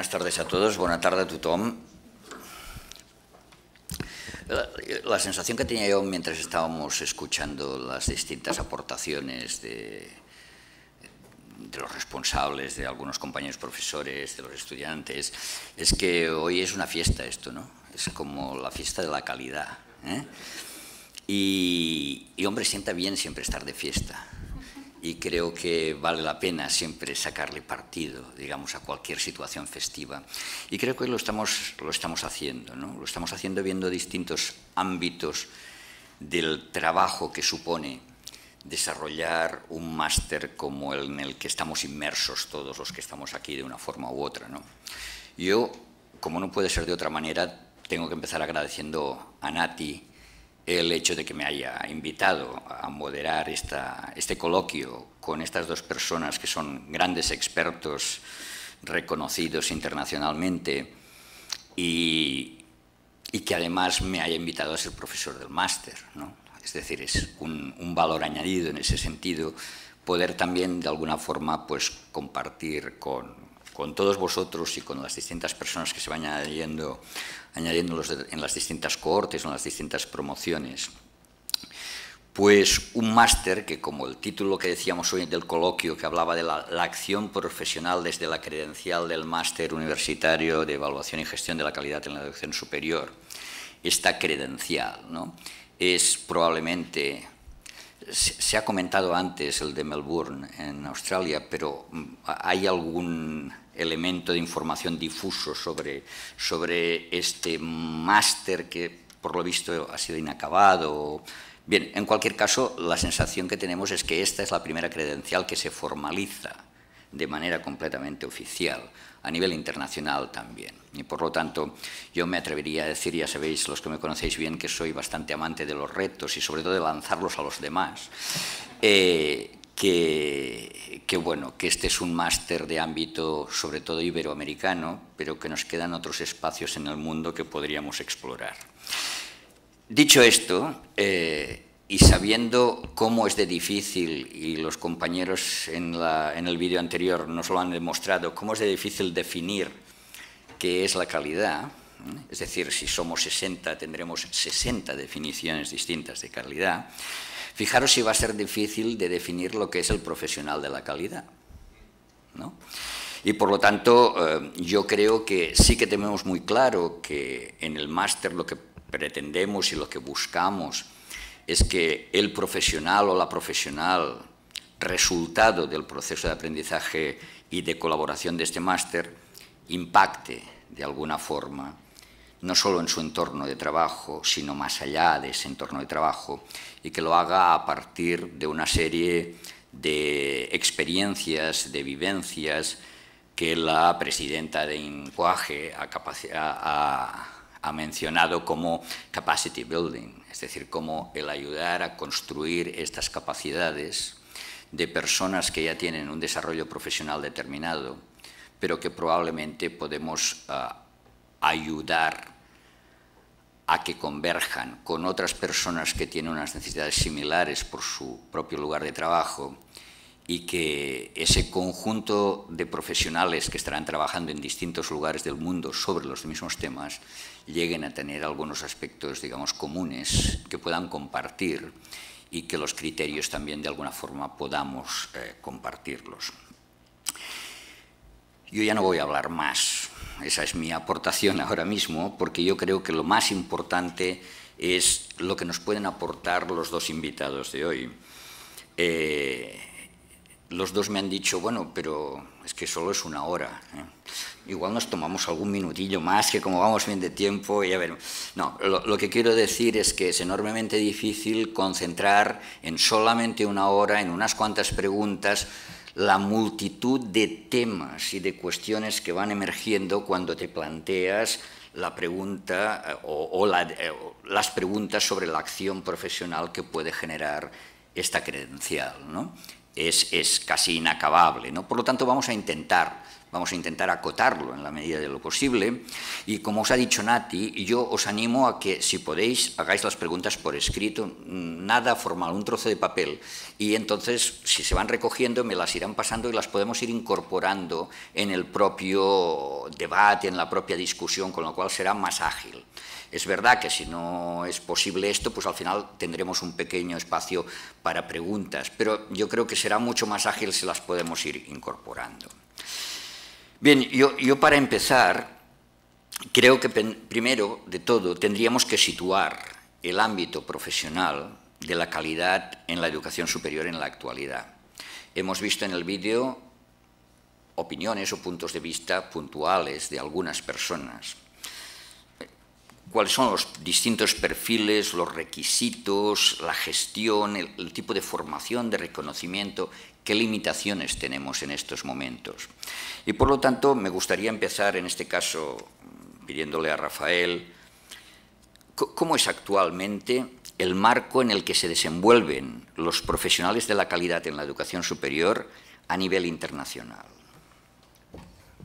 Buenas tardes a todos, buena tarde a tothom. La sensación que tenía yo mientras estábamos escuchando las distintas aportaciones de los responsables, de algunos compañeros profesores, de los estudiantes, es que hoy es una fiesta esto, ¿no? Es como la fiesta de la calidad, ¿eh? Y hombre, sienta bien siempre estar de fiesta. Y creo que vale la pena siempre sacarle partido, digamos, a cualquier situación festiva. Y creo que hoy lo estamos haciendo, ¿no? Lo estamos haciendo viendo distintos ámbitos del trabajo que supone desarrollar un máster como el en el que estamos inmersos todos los que estamos aquí de una forma u otra, ¿no? Yo, como no puede ser de otra manera, tengo que empezar agradeciendo a Nati el hecho de que me haya invitado a moderar este coloquio con estas dos personas que son grandes expertos reconocidos internacionalmente y que además me haya invitado a ser profesor del máster, ¿no? Es decir, es un valor añadido en ese sentido, poder también de alguna forma pues, compartir con todos vosotros y con las distintas personas que se van añadiendo en las distintas cohortes o en las distintas promociones. Pues un máster que, como el título que decíamos hoy del coloquio, que hablaba de la acción profesional desde la credencial del máster universitario de evaluación y gestión de la calidad en la educación superior, esta credencial, ¿no? Es probablemente, se ha comentado antes el de Melbourne en Australia, pero hay algún elemento de información difuso sobre este máster que por lo visto ha sido inacabado. Bien, en cualquier caso, la sensación que tenemos es que esta es la primera credencial que se formaliza de manera completamente oficial, a nivel internacional también. Y por lo tanto, yo me atrevería a decir, ya sabéis, los que me conocéis bien, que soy bastante amante de los retos y sobre todo de lanzarlos a los demás. Bueno, que este es un máster de ámbito sobre todo iberoamericano, pero que nos quedan otros espacios en el mundo que podríamos explorar. Dicho esto, y sabiendo cómo es de difícil, y los compañeros en el vídeo anterior nos lo han demostrado, cómo es de difícil definir qué es la calidad, es decir, si somos 60 tendremos 60 definiciones distintas de calidad. Fijaros si va a ser difícil de definir lo que es el profesional de la calidad, ¿no? Y por lo tanto, yo creo que sí que tenemos muy claro que en el máster lo que pretendemos y lo que buscamos es que el profesional o la profesional, resultado del proceso de aprendizaje y de colaboración de este máster, impacte de alguna forma no solo en su entorno de trabajo, sino más allá de ese entorno de trabajo, y que lo haga a partir de una serie de experiencias, de vivencias que la presidenta de INCUAGE ha mencionado como capacity building, es decir, como el ayudar a construir estas capacidades de personas que ya tienen un desarrollo profesional determinado, pero que probablemente podemos ayudar a que converjan con otras personas que tienen unas necesidades similares por su propio lugar de trabajo y que ese conjunto de profesionales que estarán trabajando en distintos lugares del mundo sobre los mismos temas lleguen a tener algunos aspectos, digamos, comunes que puedan compartir y que los criterios también de alguna forma podamos compartirlos. Yo ya no voy a hablar más. Esa es mi aportación ahora mismo, porque yo creo que lo más importante es lo que nos pueden aportar los dos invitados de hoy. Los dos me han dicho, bueno, pero es que solo es una hora, ¿eh? Igual nos tomamos algún minutillo más, que como vamos bien de tiempo, ya veremos. No, lo que quiero decir es que es enormemente difícil concentrar en solamente una hora, en unas cuantas preguntas, la multitud de temas y de cuestiones que van emergiendo cuando te planteas la pregunta las preguntas sobre la acción profesional que puede generar esta credencial, ¿no? Es casi inacabable, ¿no? Por lo tanto, vamos a intentar vamos a intentar acotarlo en la medida de lo posible. Y como os ha dicho Nati, yo os animo a que, si podéis, hagáis las preguntas por escrito, nada formal, un trozo de papel, y entonces, si se van recogiendo, me las irán pasando y las podemos ir incorporando en el propio debate, en la propia discusión, con lo cual será más ágil. Es verdad que si no es posible esto, pues al final tendremos un pequeño espacio para preguntas, pero yo creo que será mucho más ágil si las podemos ir incorporando. Bien, yo para empezar, creo que primero de todo tendríamos que situar el ámbito profesional de la calidad en la educación superior en la actualidad. Hemos visto en el vídeo opiniones o puntos de vista puntuales de algunas personas. Cuáles son los distintos perfiles, los requisitos, la gestión, el tipo de formación, de reconocimiento, qué limitaciones tenemos en estos momentos. Y por lo tanto, me gustaría empezar en este caso pidiéndole a Rafael cómo es actualmente el marco en el que se desenvuelven los profesionales de la calidad en la educación superior a nivel internacional.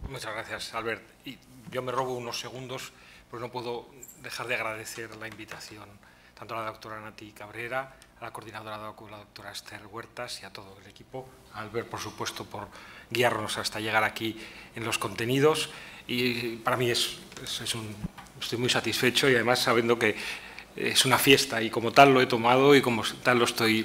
Muchas gracias, Albert. Y yo me robo unos segundos, pues no puedo dejar de agradecer la invitación tanto a la doctora Nati Cabrera, a la coordinadora la doctora Esther Huertas y a todo el equipo, a Albert, por supuesto, por guiarnos hasta llegar aquí en los contenidos. Y para mí estoy muy satisfecho y además sabiendo que es una fiesta y como tal lo he tomado y como tal lo estoy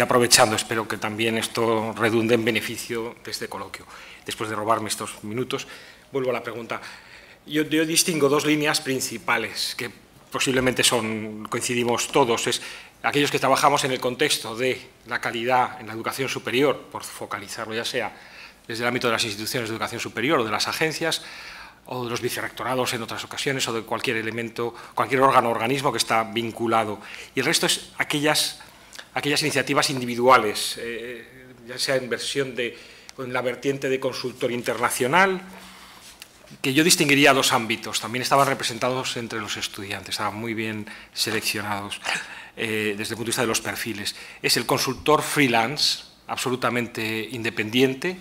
aprovechando. Espero que también esto redunde en beneficio de este coloquio. Después de robarme estos minutos, vuelvo a la pregunta. Yo distingo dos líneas principales que posiblemente coincidimos todos. Es aquellos que trabajamos en el contexto de la calidad en la educación superior, por focalizarlo ya sea desde el ámbito de las instituciones de educación superior o de las agencias, o de los vicerrectorados en otras ocasiones, o de cualquier elemento, cualquier órgano o organismo que está vinculado. Y el resto es aquellas iniciativas individuales, ya sea en la vertiente de consultor internacional, que yo distinguiría dos ámbitos. También estaban representados entre los estudiantes, estaban muy bien seleccionados desde el punto de vista de los perfiles. Es el consultor freelance, absolutamente independiente,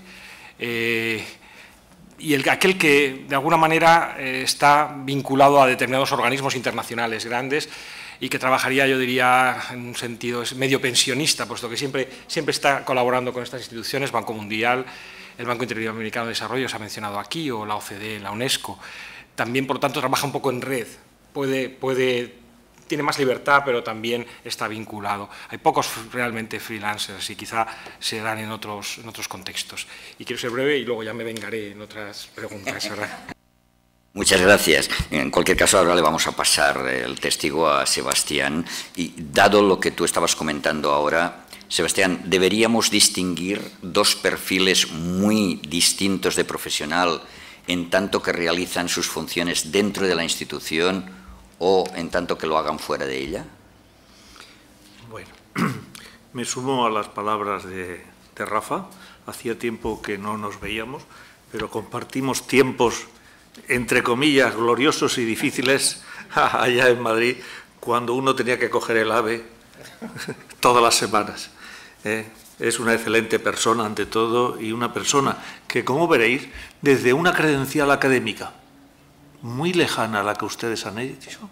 y aquel que de alguna manera está vinculado a determinados organismos internacionales grandes y que trabajaría, yo diría, en un sentido medio pensionista, puesto que siempre está colaborando con estas instituciones, Banco Mundial, el Banco Interamericano de Desarrollo se ha mencionado aquí, o la OCDE, la UNESCO. También, por lo tanto, trabaja un poco en red, tiene más libertad, pero también está vinculado. Hay pocos realmente freelancers y quizá se dan en otros contextos. Y quiero ser breve y luego ya me vengaré en otras preguntas, ¿verdad? Muchas gracias. En cualquier caso, ahora le vamos a pasar el testigo a Sebastián. Y dado lo que tú estabas comentando ahora, Sebastián, ¿deberíamos distinguir dos perfiles muy distintos de profesional en tanto que realizan sus funciones dentro de la institución o en tanto que lo hagan fuera de ella? Bueno, me sumo a las palabras de Rafa. Hacía tiempo que no nos veíamos, pero compartimos tiempos, entre comillas, gloriosos y difíciles allá en Madrid, cuando uno tenía que coger el AVE todas las semanas. Es una excelente persona ante todo y una persona que, como veréis, desde una credencial académica muy lejana a la que ustedes han hecho,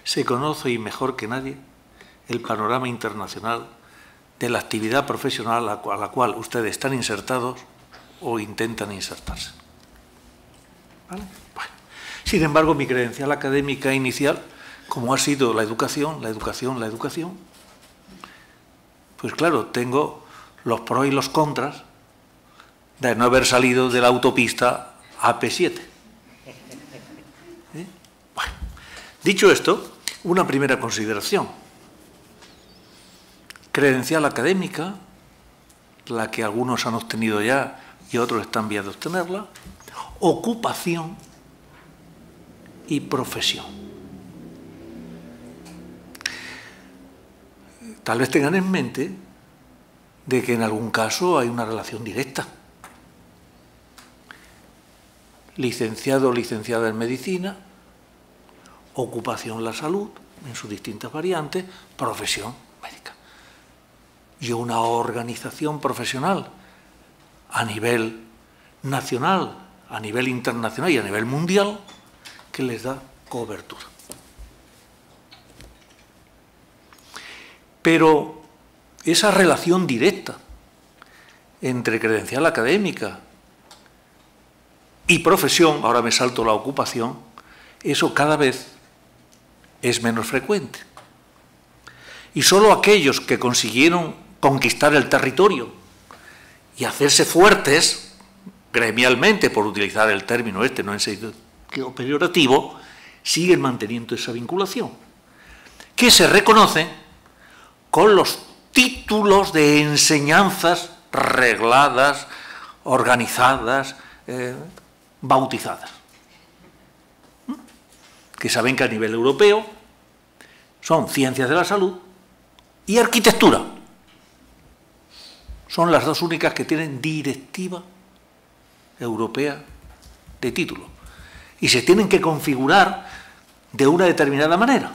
se conoce y mejor que nadie el panorama internacional de la actividad profesional a la cual ustedes están insertados o intentan insertarse. ¿Vale? Bueno. Sin embargo, mi credencial académica inicial, como ha sido la educación, pues claro, tengo los pros y los contras de no haber salido de la autopista AP7. Bueno, dicho esto, una primera consideración. Credencial académica, la que algunos han obtenido ya y otros están vías de obtenerla, ocupación y profesión. Tal vez tengan en mente de que en algún caso hay una relación directa. Licenciado o licenciada en medicina, ocupación la salud, en sus distintas variantes, profesión médica. Y una organización profesional a nivel nacional, a nivel internacional y a nivel mundial que les da cobertura. Pero esa relación directa entre credencial académica y profesión, ahora me salto la ocupación, eso cada vez es menos frecuente. Y solo aquellos que consiguieron conquistar el territorio y hacerse fuertes gremialmente, por utilizar el término este, no en sentido peyorativo, siguen manteniendo esa vinculación, que se reconoce con los títulos de enseñanzas regladas, organizadas, bautizadas, que saben que a nivel europeo son ciencias de la salud y arquitectura. Son las dos únicas que tienen directiva europea de título y se tienen que configurar de una determinada manera.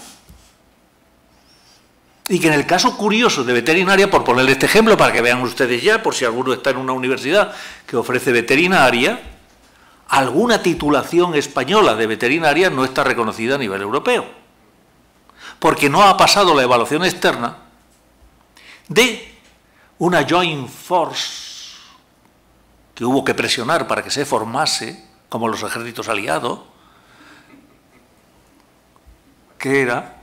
Y que en el caso curioso de veterinaria, por ponerle este ejemplo para que vean ustedes ya, por si alguno está en una universidad que ofrece veterinaria, alguna titulación española de veterinaria no está reconocida a nivel europeo, porque no ha pasado la evaluación externa de una joint force que hubo que presionar para que se formase, como los ejércitos aliados, que era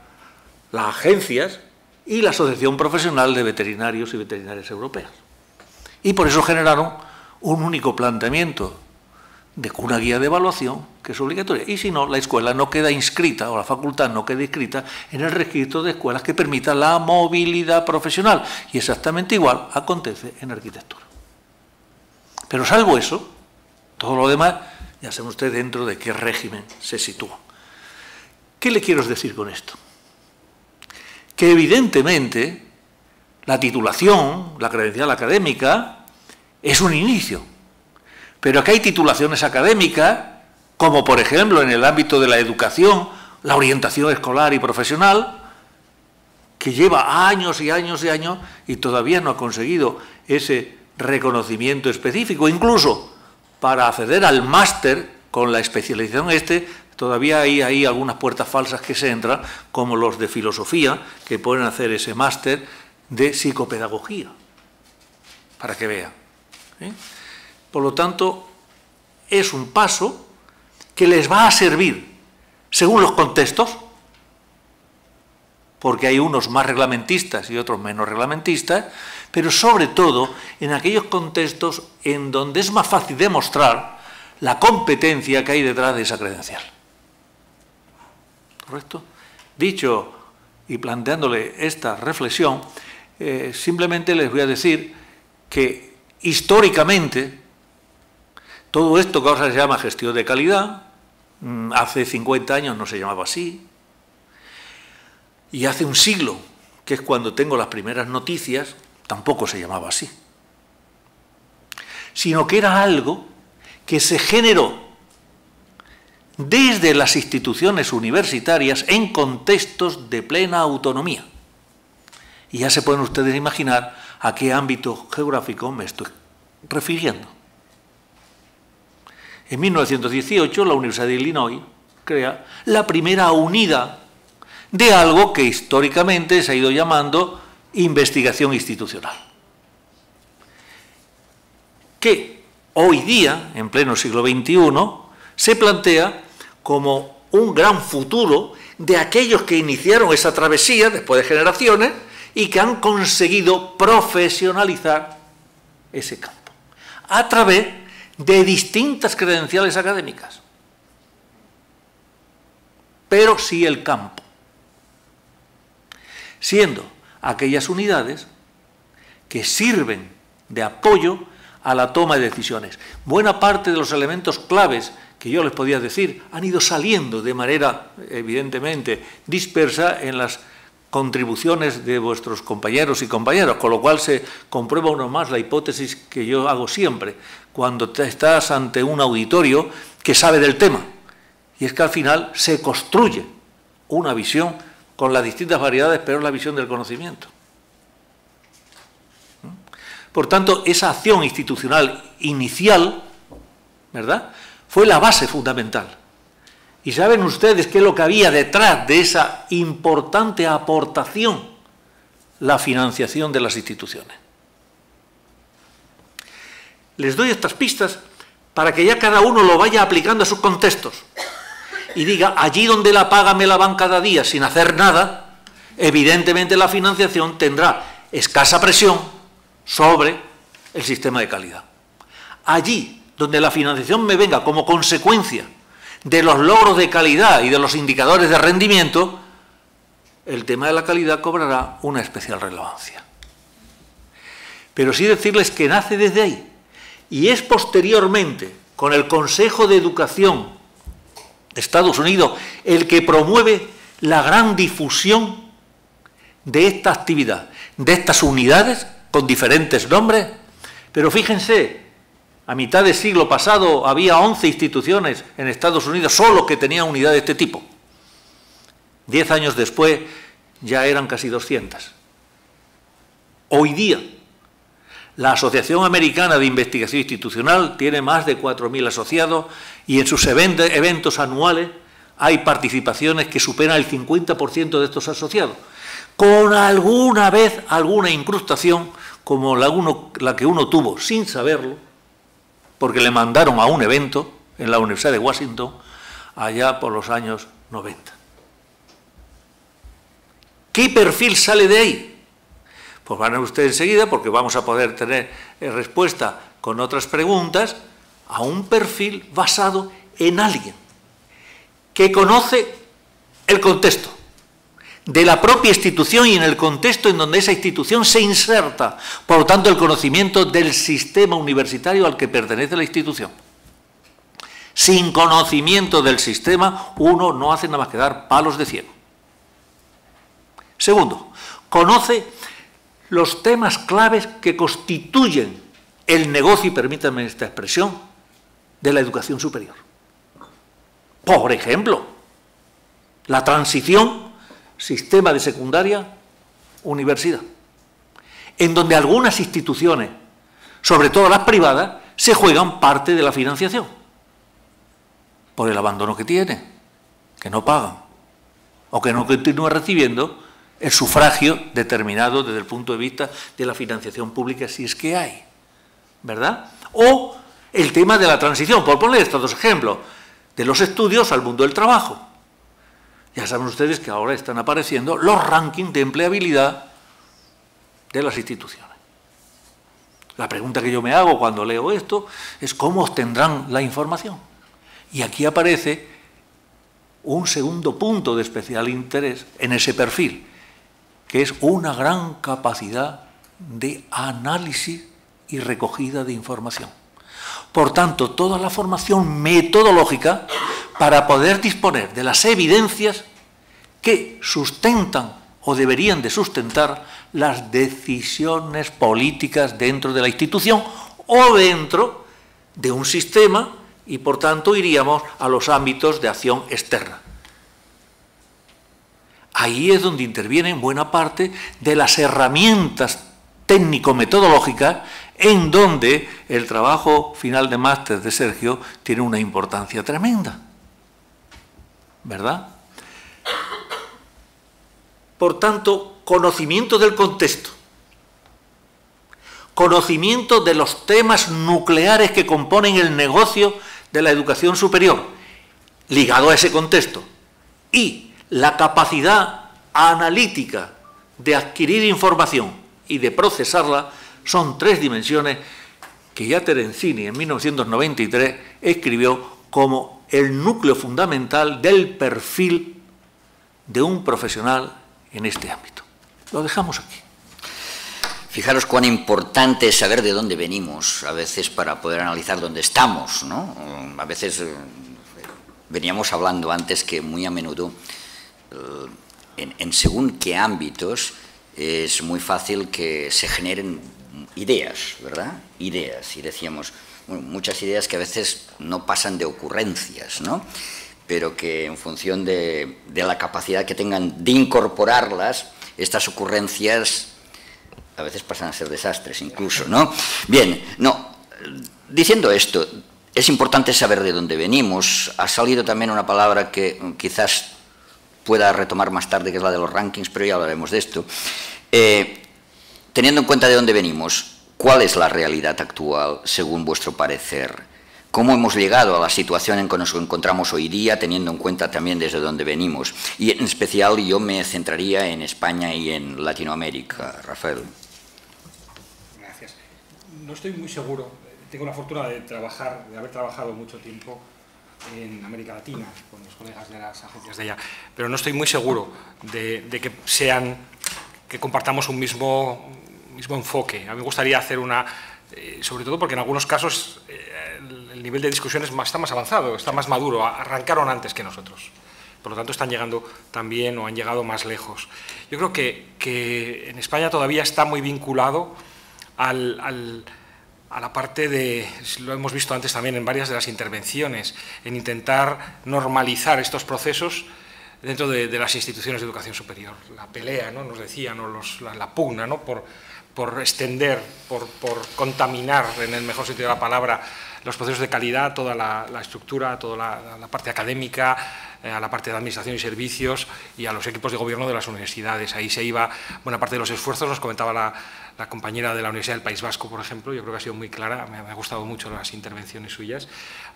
las agencias y la Asociación Profesional de Veterinarios y Veterinarias Europeas. Y por eso generaron un único planteamiento de una guía de evaluación que es obligatoria. Y si no, la escuela no queda inscrita, o la facultad no queda inscrita en el registro de escuelas que permita la movilidad profesional. Y exactamente igual acontece en arquitectura. Pero salvo eso, todo lo demás, ya saben ustedes dentro de qué régimen se sitúa. ¿Qué le quiero decir con esto? Que evidentemente la titulación, la credencial académica, es un inicio. Pero que hay titulaciones académicas, como por ejemplo en el ámbito de la educación, la orientación escolar y profesional, que lleva años y años y años y todavía no ha conseguido ese reconocimiento específico. Incluso para acceder al máster con la especialización todavía hay ahí algunas puertas falsas que se entran, como los de filosofía, que pueden hacer ese máster de psicopedagogía, para que vean. Por lo tanto, es un paso que les va a servir, según los contextos, porque hay unos más reglamentistas y otros menos reglamentistas, pero sobre todo en aquellos contextos en donde es más fácil demostrar la competencia que hay detrás de esa credencial. ¿Correcto? Dicho y planteándole esta reflexión, simplemente les voy a decir que históricamente todo esto que ahora se llama gestión de calidad, hace 50 años no se llamaba así, y hace un siglo, que es cuando tengo las primeras noticias, tampoco se llamaba así, sino que era algo que se generó desde las instituciones universitarias en contextos de plena autonomía. Y ya se pueden ustedes imaginar a qué ámbito geográfico me estoy refiriendo. En 1918, la Universidad de Illinois crea la primera unidad de algo que históricamente se ha ido llamando investigación institucional, que hoy día, en pleno siglo XXI, se plantea como un gran futuro de aquellos que iniciaron esa travesía después de generaciones y que han conseguido profesionalizar ese campo a través de distintas credenciales académicas, pero sí el campo, siendo aquellas unidades que sirven de apoyo a la toma de decisiones. Buena parte de los elementos claves que yo les podía decir han ido saliendo de manera evidentemente dispersa en las contribuciones de vuestros compañeros y compañeras, con lo cual se comprueba uno más la hipótesis que yo hago siempre cuando estás ante un auditorio que sabe del tema, y es que al final se construye una visión con las distintas variedades, pero la visión del conocimiento. Por tanto, esa acción institucional inicial, ¿verdad?, fue la base fundamental. Y saben ustedes qué es lo que había detrás de esa importante aportación: la financiación de las instituciones. Les doy estas pistas para que ya cada uno lo vaya aplicando a sus contextos y diga, allí donde la paga me la van cada día sin hacer nada, evidentemente la financiación tendrá escasa presión sobre el sistema de calidad. Allí donde la financiación me venga como consecuencia de los logros de calidad y de los indicadores de rendimiento, el tema de la calidad cobrará una especial relevancia. Pero sí decirles que nace desde ahí, y es posteriormente, con el Consejo de Educación de Estados Unidos, el que promueve la gran difusión de esta actividad, de estas unidades, con diferentes nombres. Pero fíjense, a mitad del siglo pasado había 11 instituciones en Estados Unidos solo que tenían unidades de este tipo. 10 años después ya eran casi 200. Hoy día, la Asociación Americana de Investigación Institucional tiene más de 4.000 asociados y en sus eventos anuales hay participaciones que superan el 50% de estos asociados, con alguna vez alguna incrustación como la que uno tuvo sin saberlo, porque le mandaron a un evento en la Universidad de Washington allá por los años 90. ¿Qué perfil sale de ahí? Pues van a ver ustedes enseguida, porque vamos a poder tener respuesta con otras preguntas, a un perfil basado en alguien que conoce el contexto de la propia institución y en el contexto en donde esa institución se inserta, por lo tanto el conocimiento del sistema universitario al que pertenece la institución. Sin conocimiento del sistema uno no hace nada más que dar palos de ciego. Segundo, conoce los temas claves que constituyen el negocio, y permítanme esta expresión, de la educación superior. Por ejemplo, la transición sistema de secundaria, universidad, en donde algunas instituciones, sobre todo las privadas, se juegan parte de la financiación, por el abandono que tienen, que no pagan, o que no continúan recibiendo el sufragio determinado desde el punto de vista de la financiación pública, si es que hay, ¿verdad? O el tema de la transición, por poner estos dos ejemplos, de los estudios al mundo del trabajo. Ya saben ustedes que ahora están apareciendo los rankings de empleabilidad de las instituciones. La pregunta que yo me hago cuando leo esto es cómo obtendrán la información. Y aquí aparece un segundo punto de especial interés en ese perfil, que es una gran capacidad de análisis y recogida de información. Por tanto, toda la formación metodológica para poder disponer de las evidencias que sustentan o deberían de sustentar las decisiones políticas dentro de la institución o dentro de un sistema, y por tanto iríamos a los ámbitos de acción externa. Ahí es donde intervienen buena parte de las herramientas técnico-metodológicas, en donde el trabajo final de máster de Sergio tiene una importancia tremenda, ¿verdad? Por tanto, conocimiento del contexto, conocimiento de los temas nucleares que componen el negocio de la educación superior, ligado a ese contexto, y la capacidad analítica de adquirir información y de procesarla, son tres dimensiones que ya Terenzini en 1993 escribió como el núcleo fundamental del perfil de un profesional en este ámbito. Lo dejamos aquí. Fijaros cuán importante es saber de dónde venimos, a veces para poder analizar dónde estamos, ¿no? A veces veníamos hablando antes que muy a menudo en según qué ámbitos es muy fácil que se generen ideas, ¿verdad? Ideas, y decíamos, bueno, muchas ideas que a veces no pasan de ocurrencias, ¿no? Pero que en función de la capacidad que tengan de incorporarlas, estas ocurrencias a veces pasan a ser desastres incluso, ¿no? Bien, no, diciendo esto, es importante saber de dónde venimos. Ha salido también una palabra que quizás pueda retomar más tarde, que es la de los rankings, pero ya hablaremos de esto. Teniendo en cuenta de dónde venimos, ¿cuál es la realidad actual, según vuestro parecer? ¿Cómo hemos llegado a la situación en que nos encontramos hoy día, teniendo en cuenta también desde dónde venimos? Y en especial yo me centraría en España y en Latinoamérica. Rafael. Gracias. No estoy muy seguro. Tengo la fortuna de haber trabajado mucho tiempo en América Latina, con los colegas de las agencias de allá, pero no estoy muy seguro de que compartamos un mismo enfoque. A mí me gustaría hacer sobre todo porque en algunos casos el nivel de discusión está más avanzado, está más maduro, arrancaron antes que nosotros. Por lo tanto, están llegando también o han llegado más lejos. Yo creo que en España todavía está muy vinculado a la parte de, lo hemos visto antes también en varias de las intervenciones, en intentar normalizar estos procesos dentro de las instituciones de educación superior. La pelea, ¿no? Nos decían, o la pugna, ¿no? por extender, por contaminar, en el mejor sentido de la palabra, los procesos de calidad, toda la estructura, toda la parte académica, a la parte de administración y servicios y a los equipos de gobierno de las universidades. Ahí se iba buena parte de los esfuerzos. Nos comentaba la compañera de la Universidad del País Vasco, por ejemplo, yo creo que ha sido muy clara, me ha gustado mucho las intervenciones suyas,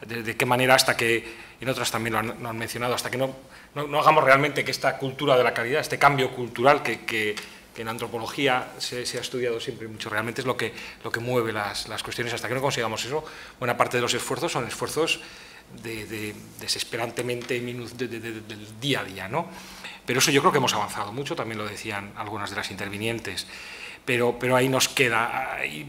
de qué manera, hasta que, en otras también lo han mencionado, hasta que no hagamos realmente que esta cultura de la calidad, este cambio cultural que en antropología se ha estudiado siempre mucho, realmente es lo que mueve las cuestiones. Hasta que no consigamos eso, buena parte de los esfuerzos son esfuerzos desesperantemente del día a día, ¿no? Pero eso yo creo que hemos avanzado mucho, también lo decían algunas de las intervinientes, pero ahí nos queda. Y,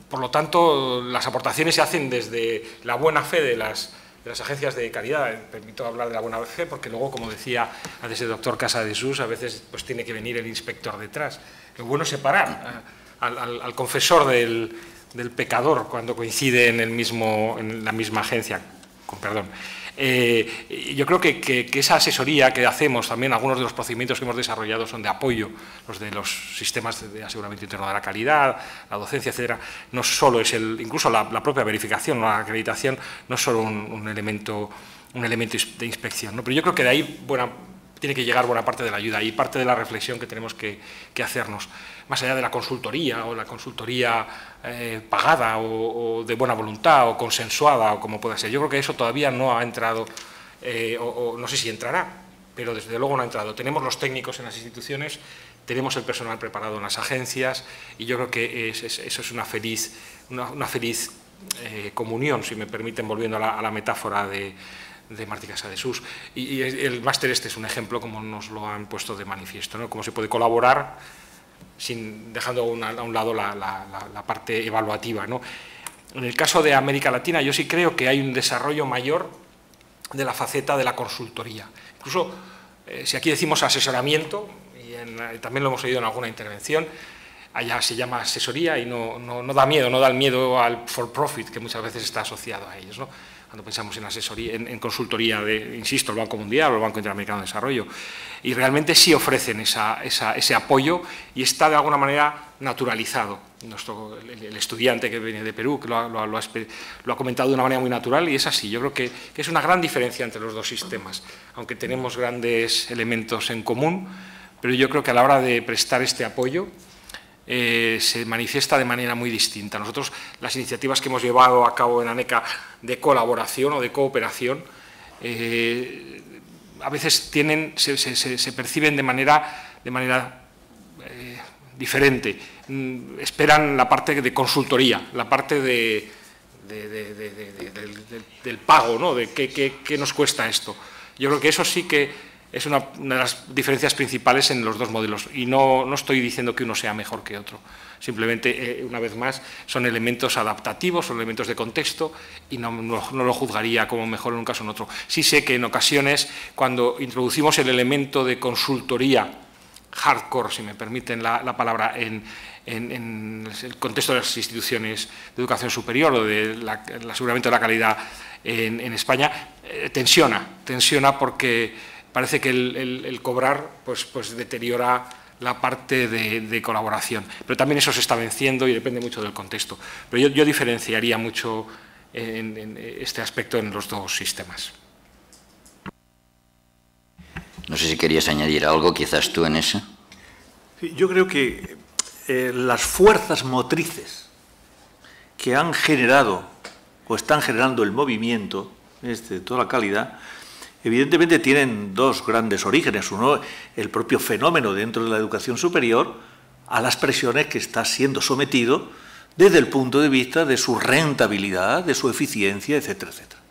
por lo tanto, las aportaciones se hacen desde la buena fe de las agencias de calidad. Permito hablar de la buena fe porque luego, como decía antes el doctor Casadesús, a veces pues tiene que venir el inspector detrás. Lo bueno es separar al confesor del pecador cuando coincide en la misma agencia. Perdón. Yo creo que esa asesoría que hacemos, también algunos de los procedimientos que hemos desarrollado son de apoyo, los de los sistemas de aseguramiento interno de la calidad, la docencia, etcétera. No solo es incluso la propia verificación, la acreditación, no es solo un elemento de inspección, ¿no? Pero yo creo que de ahí tiene que llegar buena parte de la ayuda y parte de la reflexión que tenemos que hacernos, más allá de la consultoría o la consultoría pagada o de buena voluntad o consensuada o como pueda ser. Yo creo que eso todavía no ha entrado, o no sé si entrará, pero desde luego no ha entrado. Tenemos los técnicos en las instituciones, tenemos el personal preparado en las agencias y yo creo que eso es una feliz comunión, si me permiten, volviendo a la metáfora de Martí Casadesús. Y el máster es un ejemplo, como nos lo han puesto de manifiesto, ¿no? Cómo se puede colaborar dejando a un lado la parte evaluativa, ¿no? En el caso de América Latina, yo sí creo que hay un desarrollo mayor de la faceta de la consultoría. Incluso, si aquí decimos asesoramiento, y también lo hemos oído en alguna intervención, allá se llama asesoría y no da el miedo al for profit, que muchas veces está asociado a ellos, ¿no? Cuando pensamos en asesoría, en consultoría insisto, el Banco Mundial o el Banco Interamericano de Desarrollo, y realmente sí ofrecen ese apoyo y está de alguna manera naturalizado. El estudiante que viene de Perú que lo ha comentado de una manera muy natural y es así. Yo creo que es una gran diferencia entre los dos sistemas, aunque tenemos grandes elementos en común, pero yo creo que a la hora de prestar este apoyo se manifiesta de manera muy distinta. Nosotros, las iniciativas que hemos llevado a cabo en ANECA de colaboración o de cooperación, a veces se perciben de manera diferente. Esperan la parte de consultoría, la parte del pago, ¿no? De qué nos cuesta esto. Yo creo que eso sí que es una de las diferencias principales en los dos modelos y no estoy diciendo que uno sea mejor que otro, simplemente, una vez más, son elementos adaptativos, son elementos de contexto y no lo juzgaría como mejor en un caso o en otro. Sí sé que en ocasiones, cuando introducimos el elemento de consultoría hardcore, si me permiten la palabra, en el contexto de las instituciones de educación superior o del aseguramiento de la calidad en España, tensiona porque parece que el cobrar pues deteriora la parte de colaboración. Pero también eso se está venciendo y depende mucho del contexto. Pero yo diferenciaría mucho en este aspecto en los dos sistemas. No sé si querías añadir algo, quizás tú en eso. Yo creo que las fuerzas motrices que han generado o están generando el movimiento de toda la calidad, evidentemente tienen dos grandes orígenes. Uno, el propio fenómeno dentro de la educación superior a las presiones que está siendo sometido desde el punto de vista de su rentabilidad, de su eficiencia, etcétera, etcétera.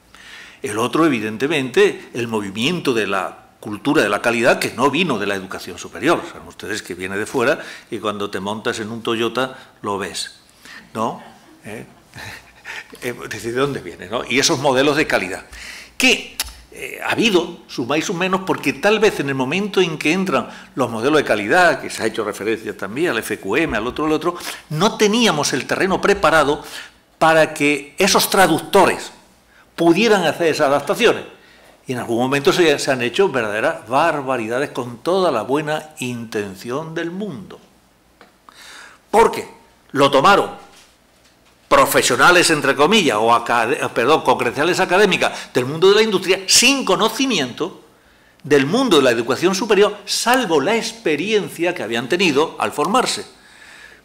El otro, evidentemente, el movimiento de la cultura de la calidad que no vino de la educación superior. Saben ustedes que viene de fuera y cuando te montas en un Toyota lo ves, ¿no? ¿De dónde viene, no? Y esos modelos de calidad. Que ha habido, sus más y sus menos, porque tal vez en el momento en que entran los modelos de calidad, que se ha hecho referencia también al FQM, al otro, no teníamos el terreno preparado para que esos traductores pudieran hacer esas adaptaciones. Y en algún momento se han hecho verdaderas barbaridades con toda la buena intención del mundo. ¿Por qué? Lo tomaron profesionales, entre comillas, con credenciales académicas del mundo de la industria, sin conocimiento del mundo de la educación superior, salvo la experiencia que habían tenido al formarse.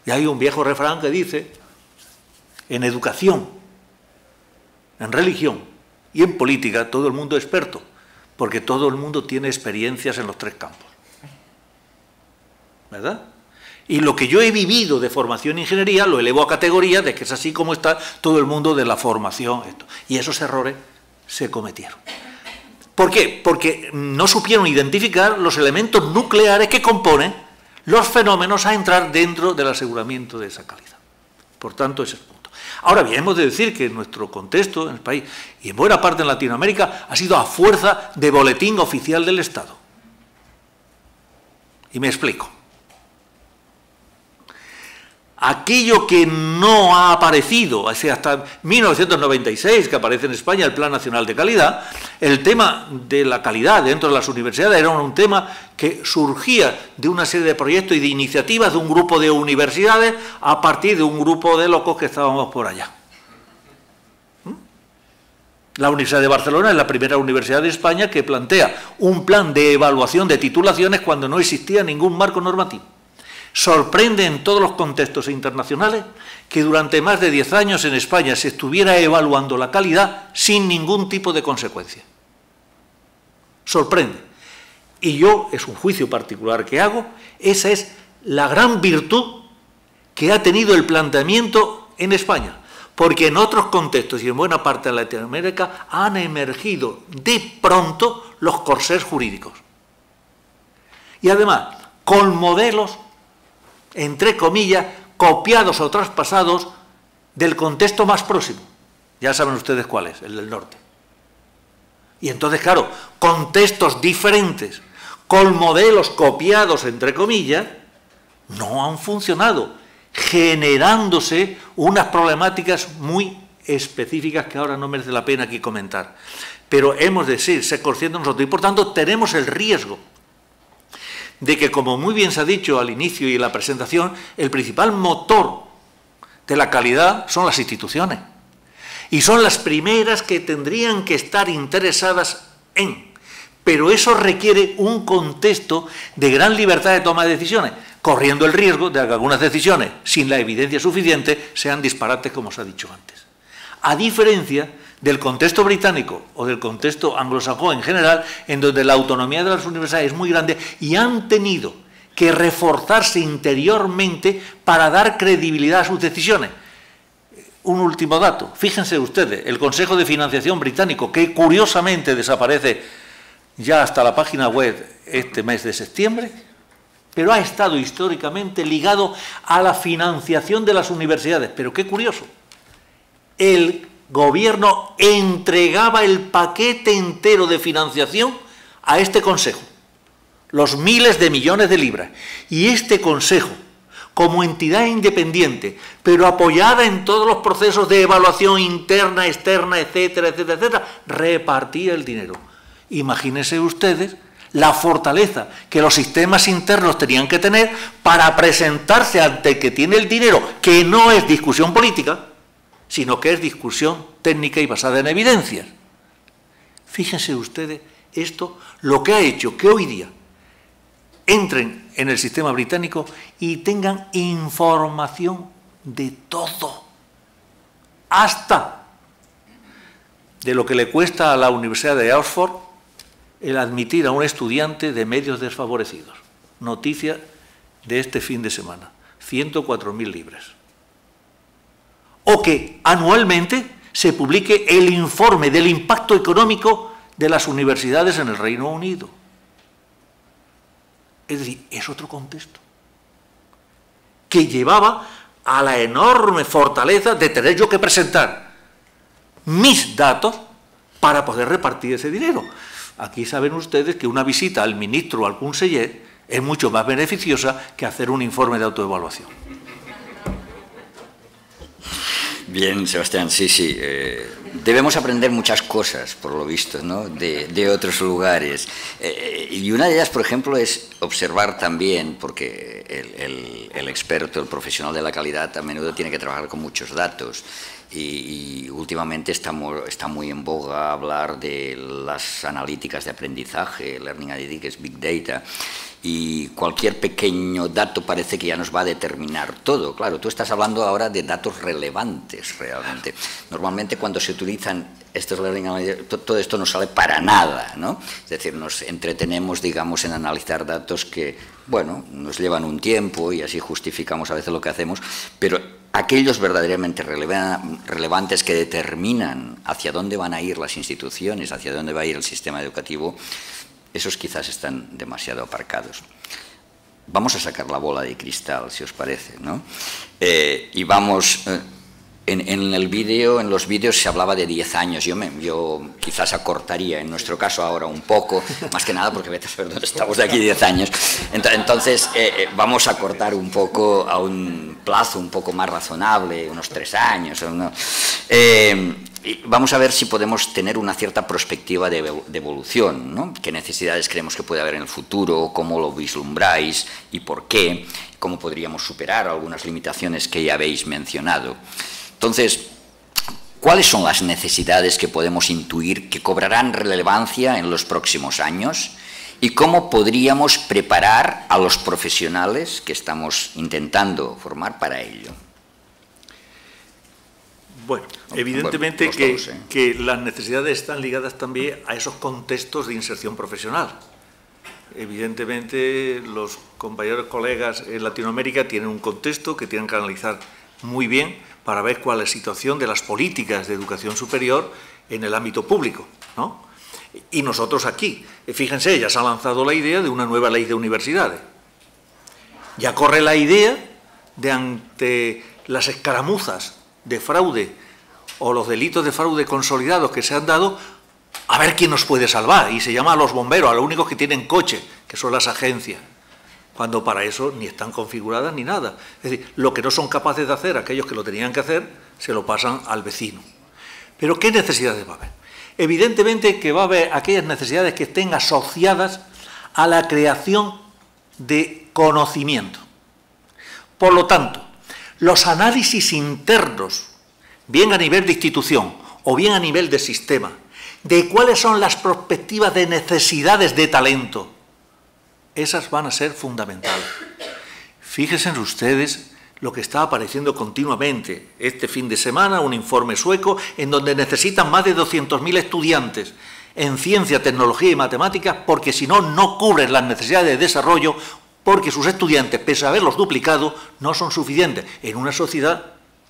Y hay un viejo refrán que dice, en educación, en religión y en política, todo el mundo es experto, porque todo el mundo tiene experiencias en los tres campos. ¿Verdad? Y lo que yo he vivido de formación en ingeniería lo elevo a categoría de que es así como está todo el mundo de la formación. Y esos errores se cometieron. ¿Por qué? Porque no supieron identificar los elementos nucleares que componen los fenómenos a entrar dentro del aseguramiento de esa calidad. Por tanto, ese es el punto. Ahora bien, hemos de decir que en nuestro contexto, en el país, y en buena parte en Latinoamérica, ha sido a fuerza de boletín oficial del Estado. Y me explico. Aquello que no ha aparecido, o sea, hasta 1996, que aparece en España el Plan Nacional de Calidad, el tema de la calidad dentro de las universidades era un tema que surgía de una serie de proyectos y de iniciativas de un grupo de universidades a partir de un grupo de locos que estábamos por allá. La Universidad de Barcelona es la primera universidad de España que plantea un plan de evaluación de titulaciones cuando no existía ningún marco normativo. Sorprende en todos los contextos internacionales que durante más de 10 años en España se estuviera evaluando la calidad sin ningún tipo de consecuencia. Sorprende. Y yo, es un juicio particular que hago, esa es la gran virtud que ha tenido el planteamiento en España, porque en otros contextos y en buena parte de Latinoamérica han emergido de pronto los corsés jurídicos. Y además, con modelos entre comillas, copiados o traspasados del contexto más próximo. Ya saben ustedes cuál es, el del norte. Y entonces, claro, contextos diferentes, con modelos copiados, entre comillas, no han funcionado, generándose unas problemáticas muy específicas que ahora no merece la pena aquí comentar. Pero hemos de ser conscientes nosotros y, por tanto, tenemos el riesgo de que, como muy bien se ha dicho al inicio y en la presentación, el principal motor de la calidad son las instituciones. Y son las primeras que tendrían que estar interesadas en. Pero eso requiere un contexto de gran libertad de toma de decisiones, corriendo el riesgo de que algunas decisiones, sin la evidencia suficiente, sean disparates, como se ha dicho antes. A diferencia del contexto británico o del contexto anglosajón en general, en donde la autonomía de las universidades es muy grande y han tenido que reforzarse interiormente para dar credibilidad a sus decisiones. Un último dato, fíjense ustedes, el Consejo de Financiación británico, que curiosamente desaparece ya hasta la página web este mes de septiembre, pero ha estado históricamente ligado a la financiación de las universidades. Pero qué curioso, el gobierno entregaba el paquete entero de financiación a este consejo, los miles de millones de libras, y este consejo, como entidad independiente, pero apoyada en todos los procesos de evaluación interna, externa, etcétera, etcétera, etcétera, repartía el dinero. Imagínense ustedes la fortaleza que los sistemas internos tenían que tener para presentarse ante el que tiene el dinero, que no es discusión política, sino que es discusión técnica y basada en evidencias. Fíjense ustedes esto, lo que ha hecho que hoy día entren en el sistema británico y tengan información de todo, hasta de lo que le cuesta a la Universidad de Oxford el admitir a un estudiante de medios desfavorecidos. Noticia de este fin de semana, 104.000 libras. O que anualmente se publique el informe del impacto económico de las universidades en el Reino Unido. Es decir, es otro contexto que llevaba a la enorme fortaleza de tener yo que presentar mis datos para poder repartir ese dinero. Aquí saben ustedes que una visita al ministro o al conseller es mucho más beneficiosa que hacer un informe de autoevaluación. Bien, Sebastián, sí. Debemos aprender muchas cosas, por lo visto, ¿no?, de otros lugares. Y una de ellas, por ejemplo, es observar también, porque el experto, el profesional de la calidad, a menudo tiene que trabajar con muchos datos. Y últimamente está muy en boga hablar de las analíticas de aprendizaje, Learning Analytics, Big Data, y cualquier pequeño dato parece que ya nos va a determinar todo. Claro, tú estás hablando ahora de datos relevantes realmente. Normalmente cuando se utilizan estos Learning Analytics, todo esto no sale para nada, ¿no? Es decir, nos entretenemos, digamos, en analizar datos que, bueno, nos llevan un tiempo y así justificamos a veces lo que hacemos, pero aquellos verdaderamente relevantes que determinan hacia dónde van a ir las instituciones, hacia dónde va a ir el sistema educativo, esos quizás están demasiado aparcados. Vamos a sacar la bola de cristal, si os parece, ¿no? Y vamos... En los vídeos se hablaba de 10 años, yo quizás acortaría, en nuestro caso ahora un poco, más que nada porque vete a saber dónde estamos de aquí 10 años. Entonces vamos a cortar un poco a un plazo un poco más razonable, unos 3 años. Y vamos a ver si podemos tener una cierta perspectiva de evolución, ¿no? ¿Qué necesidades creemos que puede haber en el futuro? ¿Cómo lo vislumbráis? ¿Y por qué? ¿Cómo podríamos superar algunas limitaciones que ya habéis mencionado? Entonces, ¿cuáles son las necesidades que podemos intuir que cobrarán relevancia en los próximos años? ¿Y cómo podríamos preparar a los profesionales que estamos intentando formar para ello? Bueno, evidentemente que las necesidades están ligadas también a esos contextos de inserción profesional. Evidentemente, los compañeros colegas en Latinoamérica tienen un contexto que tienen que analizar muy bien para ver cuál es la situación de las políticas de educación superior en el ámbito público, ¿no? Y nosotros aquí, fíjense, ya se ha lanzado la idea de una nueva ley de universidades. Ya corre la idea de, ante las escaramuzas de fraude o los delitos de fraude consolidados que se han dado, a ver quién nos puede salvar. Y se llama a los bomberos, a los únicos que tienen coche, que son las agencias, cuando para eso ni están configuradas ni nada. Es decir, lo que no son capaces de hacer aquellos que lo tenían que hacer, se lo pasan al vecino. Pero ¿qué necesidades va a haber? Evidentemente que va a haber aquellas necesidades que estén asociadas a la creación de conocimiento. Por lo tanto, los análisis internos, bien a nivel de institución o bien a nivel de sistema, de cuáles son las perspectivas de necesidades de talento, esas van a ser fundamentales. Fíjense ustedes lo que está apareciendo continuamente. Este fin de semana, un informe sueco en donde necesitan más de 200.000 estudiantes en ciencia, tecnología y matemáticas, porque si no, no cubren las necesidades de desarrollo, porque sus estudiantes, pese a haberlos duplicado, no son suficientes en una sociedad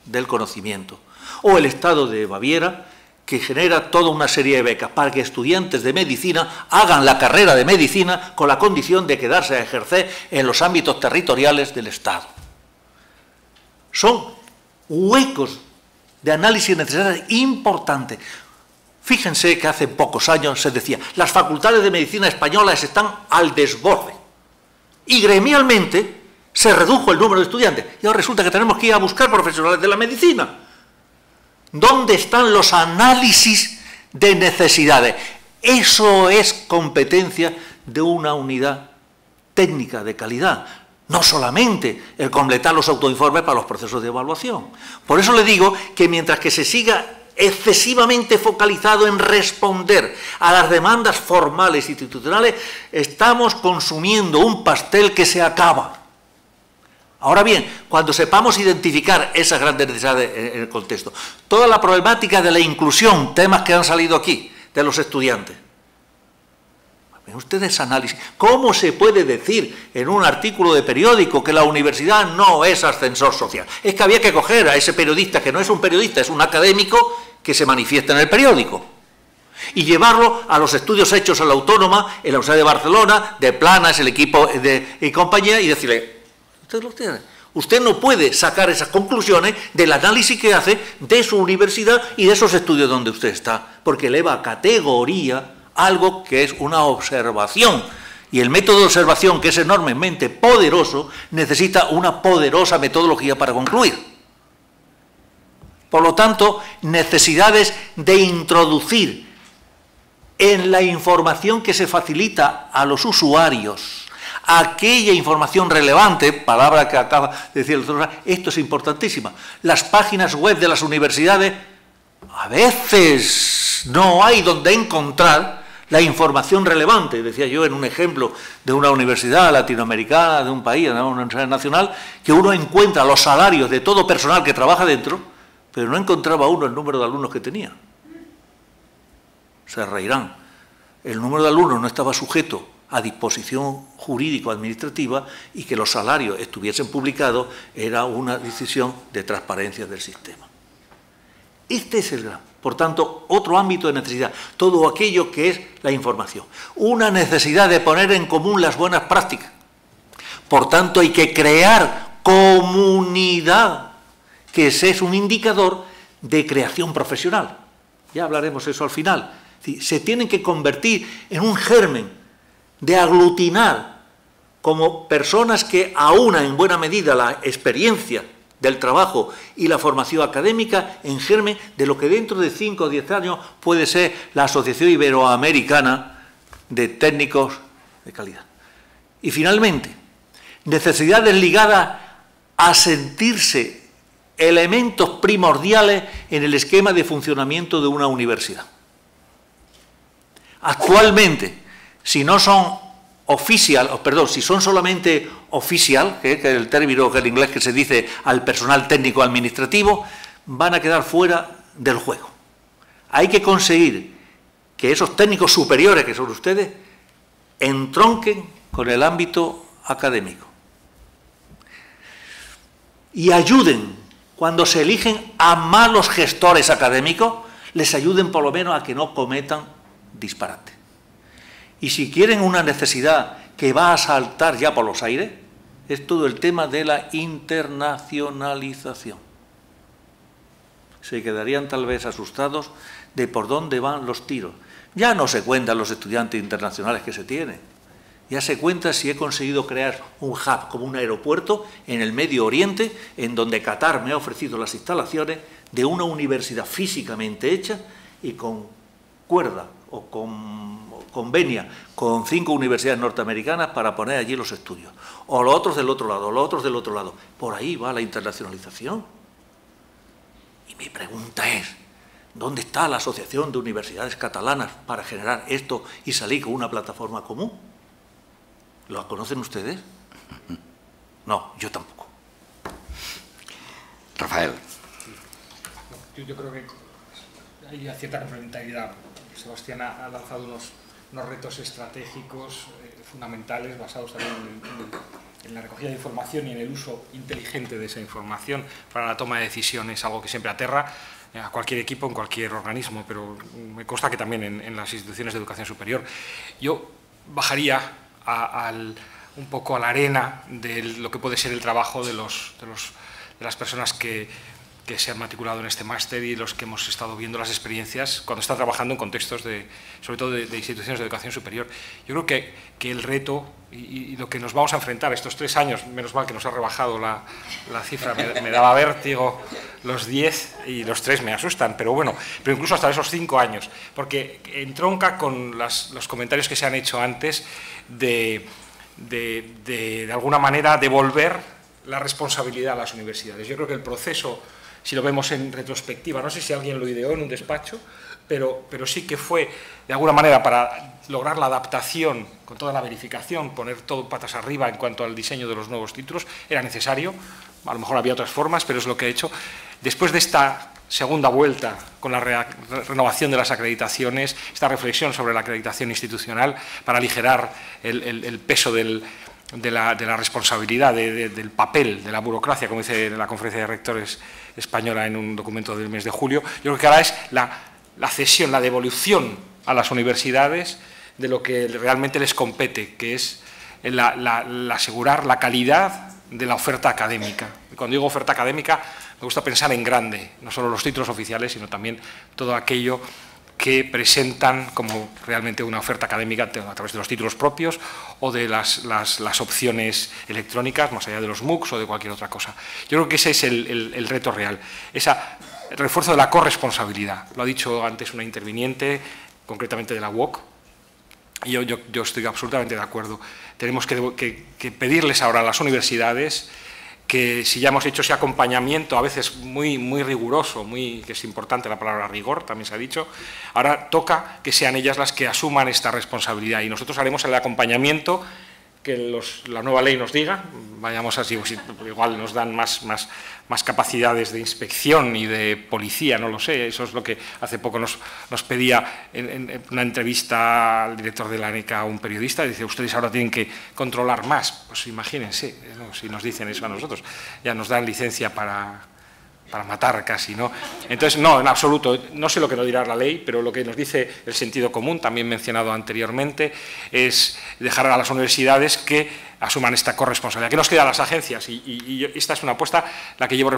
del conocimiento. O el Estado de Baviera, que genera toda una serie de becas para que estudiantes de medicina hagan la carrera de medicina con la condición de quedarse a ejercer en los ámbitos territoriales del Estado. Son huecos de análisis de necesidades importantes. Fíjense que hace pocos años se decía, las facultades de medicina españolas están al desborde. Y gremialmente se redujo el número de estudiantes. Y ahora resulta que tenemos que ir a buscar profesionales de la medicina. ¿Dónde están los análisis de necesidades? Eso es competencia de una unidad técnica de calidad, no solamente el completar los autoinformes para los procesos de evaluación. Por eso le digo que mientras que se siga excesivamente focalizado en responder a las demandas formales e institucionales, estamos consumiendo un pastel que se acaba. Ahora bien, cuando sepamos identificar esas grandes necesidades en el contexto, toda la problemática de la inclusión, temas que han salido aquí, de los estudiantes. Ven ustedes análisis. ¿Cómo se puede decir en un artículo de periódico que la universidad no es ascensor social? Es que había que coger a ese periodista, que no es un periodista, es un académico que se manifiesta en el periódico, y llevarlo a los estudios hechos en la Autónoma, en la Universidad de Barcelona, de Planas, el equipo y compañía, y decirle... Usted no puede sacar esas conclusiones del análisis que hace de su universidad y de esos estudios donde usted está, porque eleva a categoría algo que es una observación. Y el método de observación, que es enormemente poderoso, necesita una poderosa metodología para concluir. Por lo tanto, necesidades de introducir en la información que se facilita a los usuarios aquella información relevante, palabra que acaba de decir el doctor, esto es importantísima. Las páginas web de las universidades, a veces no hay donde encontrar la información relevante. Decía yo en un ejemplo de una universidad latinoamericana, de un país, de una universidad nacional, que uno encuentra los salarios de todo personal que trabaja dentro, pero no encontraba uno el número de alumnos que tenía. Se reirán. El número de alumnos no estaba sujeto a disposición jurídico-administrativa y que los salarios estuviesen publicados era una decisión de transparencia del sistema. Este es el gran, por tanto, otro ámbito de necesidad, todo aquello que es la información. Una necesidad de poner en común las buenas prácticas. Por tanto, hay que crear comunidad, que ese es un indicador de creación profesional. Ya hablaremos eso al final. Se tienen que convertir en un germen de aglutinar como personas que aúnan en buena medida la experiencia del trabajo y la formación académica en germen de lo que dentro de 5 o 10 años puede ser la Asociación Iberoamericana de Técnicos de Calidad. Y finalmente, necesidades ligadas a sentirse elementos primordiales en el esquema de funcionamiento de una universidad. Actualmente, si no son si son solamente oficial, que es el término que en inglés que se dice al personal técnico administrativo, van a quedar fuera del juego. Hay que conseguir que esos técnicos superiores que son ustedes entronquen con el ámbito académico y ayuden, cuando se eligen a malos gestores académicos, les ayuden por lo menos a que no cometan disparate. Y si quieren una necesidad que va a saltar ya por los aires, es todo el tema de la internacionalización. Se quedarían tal vez asustados de por dónde van los tiros. Ya no se cuentan los estudiantes internacionales que se tienen. Ya se cuenta si he conseguido crear un hub como un aeropuerto en el Medio Oriente, en donde Qatar me ha ofrecido las instalaciones de una universidad físicamente hecha y con cuerda o convenia con 5 universidades norteamericanas para poner allí los estudios. O los otros del otro lado, los otros del otro lado. Por ahí va la internacionalización. Y mi pregunta es, ¿dónde está la Asociación de Universidades Catalanas para generar esto y salir con una plataforma común? ¿Lo conocen ustedes? No, yo tampoco. Rafael. Yo creo que hay cierta complementariedad. Sebastián ha lanzado unos retos estratégicos fundamentales basados también en la recogida de información y en el uso inteligente de esa información para la toma de decisiones, algo que siempre aterra a cualquier equipo, en cualquier organismo, pero me consta que también en las instituciones de educación superior. Yo bajaría un poco a la arena de lo que puede ser el trabajo de las personas que que se han matriculado en este máster y los que hemos estado viendo las experiencias cuando están trabajando en contextos, sobre todo de instituciones de educación superior. Yo creo que el reto y lo que nos vamos a enfrentar estos 3 años, menos mal que nos ha rebajado la cifra, me daba vértigo los 10 y los 3 me asustan, pero bueno, pero incluso hasta esos 5 años, porque entronca con los comentarios que se han hecho antes de alguna manera devolver la responsabilidad a las universidades. Yo creo que el proceso, si lo vemos en retrospectiva, no sé si alguien lo ideó en un despacho, pero sí que fue, de alguna manera, para lograr la adaptación, con toda la verificación, poner todo patas arriba en cuanto al diseño de los nuevos títulos, era necesario, a lo mejor había otras formas, pero es lo que he hecho. Después de esta segunda vuelta, con la renovación de las acreditaciones, esta reflexión sobre la acreditación institucional, para aligerar el peso de la responsabilidad, del papel, de la burocracia, como dice la Conferencia de Rectores Española en un documento del mes de julio. Yo creo que ahora es la cesión, la devolución a las universidades de lo que realmente les compete, que es asegurar la calidad de la oferta académica. Y cuando digo oferta académica, me gusta pensar en grande, no solo los títulos oficiales, sino también todo aquello que presentan como realmente una oferta académica a través de los títulos propios o de las opciones electrónicas, más allá de los MOOCs o de cualquier otra cosa. Yo creo que ese es el reto real, el refuerzo de la corresponsabilidad. Lo ha dicho antes una interviniente, concretamente de la UOC, y yo estoy absolutamente de acuerdo. Tenemos que pedirles ahora a las universidades que, si ya hemos hecho ese acompañamiento, a veces muy riguroso, que es importante la palabra rigor, también se ha dicho, ahora toca que sean ellas las que asuman esta responsabilidad, y nosotros haremos el acompañamiento que la nueva ley nos diga, vayamos así, igual nos dan más capacidades de inspección y de policía, no lo sé, eso es lo que hace poco nos pedía en una entrevista al director de la ANECA a un periodista, dice, ustedes ahora tienen que controlar más. Pues imagínense, ¿no? Si nos dicen eso a nosotros, ya nos dan licencia para matar casi, ¿no? Entonces, no, en absoluto, no sé lo que nos dirá la ley, pero lo que nos dice el sentido común, también mencionado anteriormente, es dejar a las universidades que asuman esta corresponsabilidad. ¿Qué nos queda a las agencias? Y esta es una apuesta la que llevo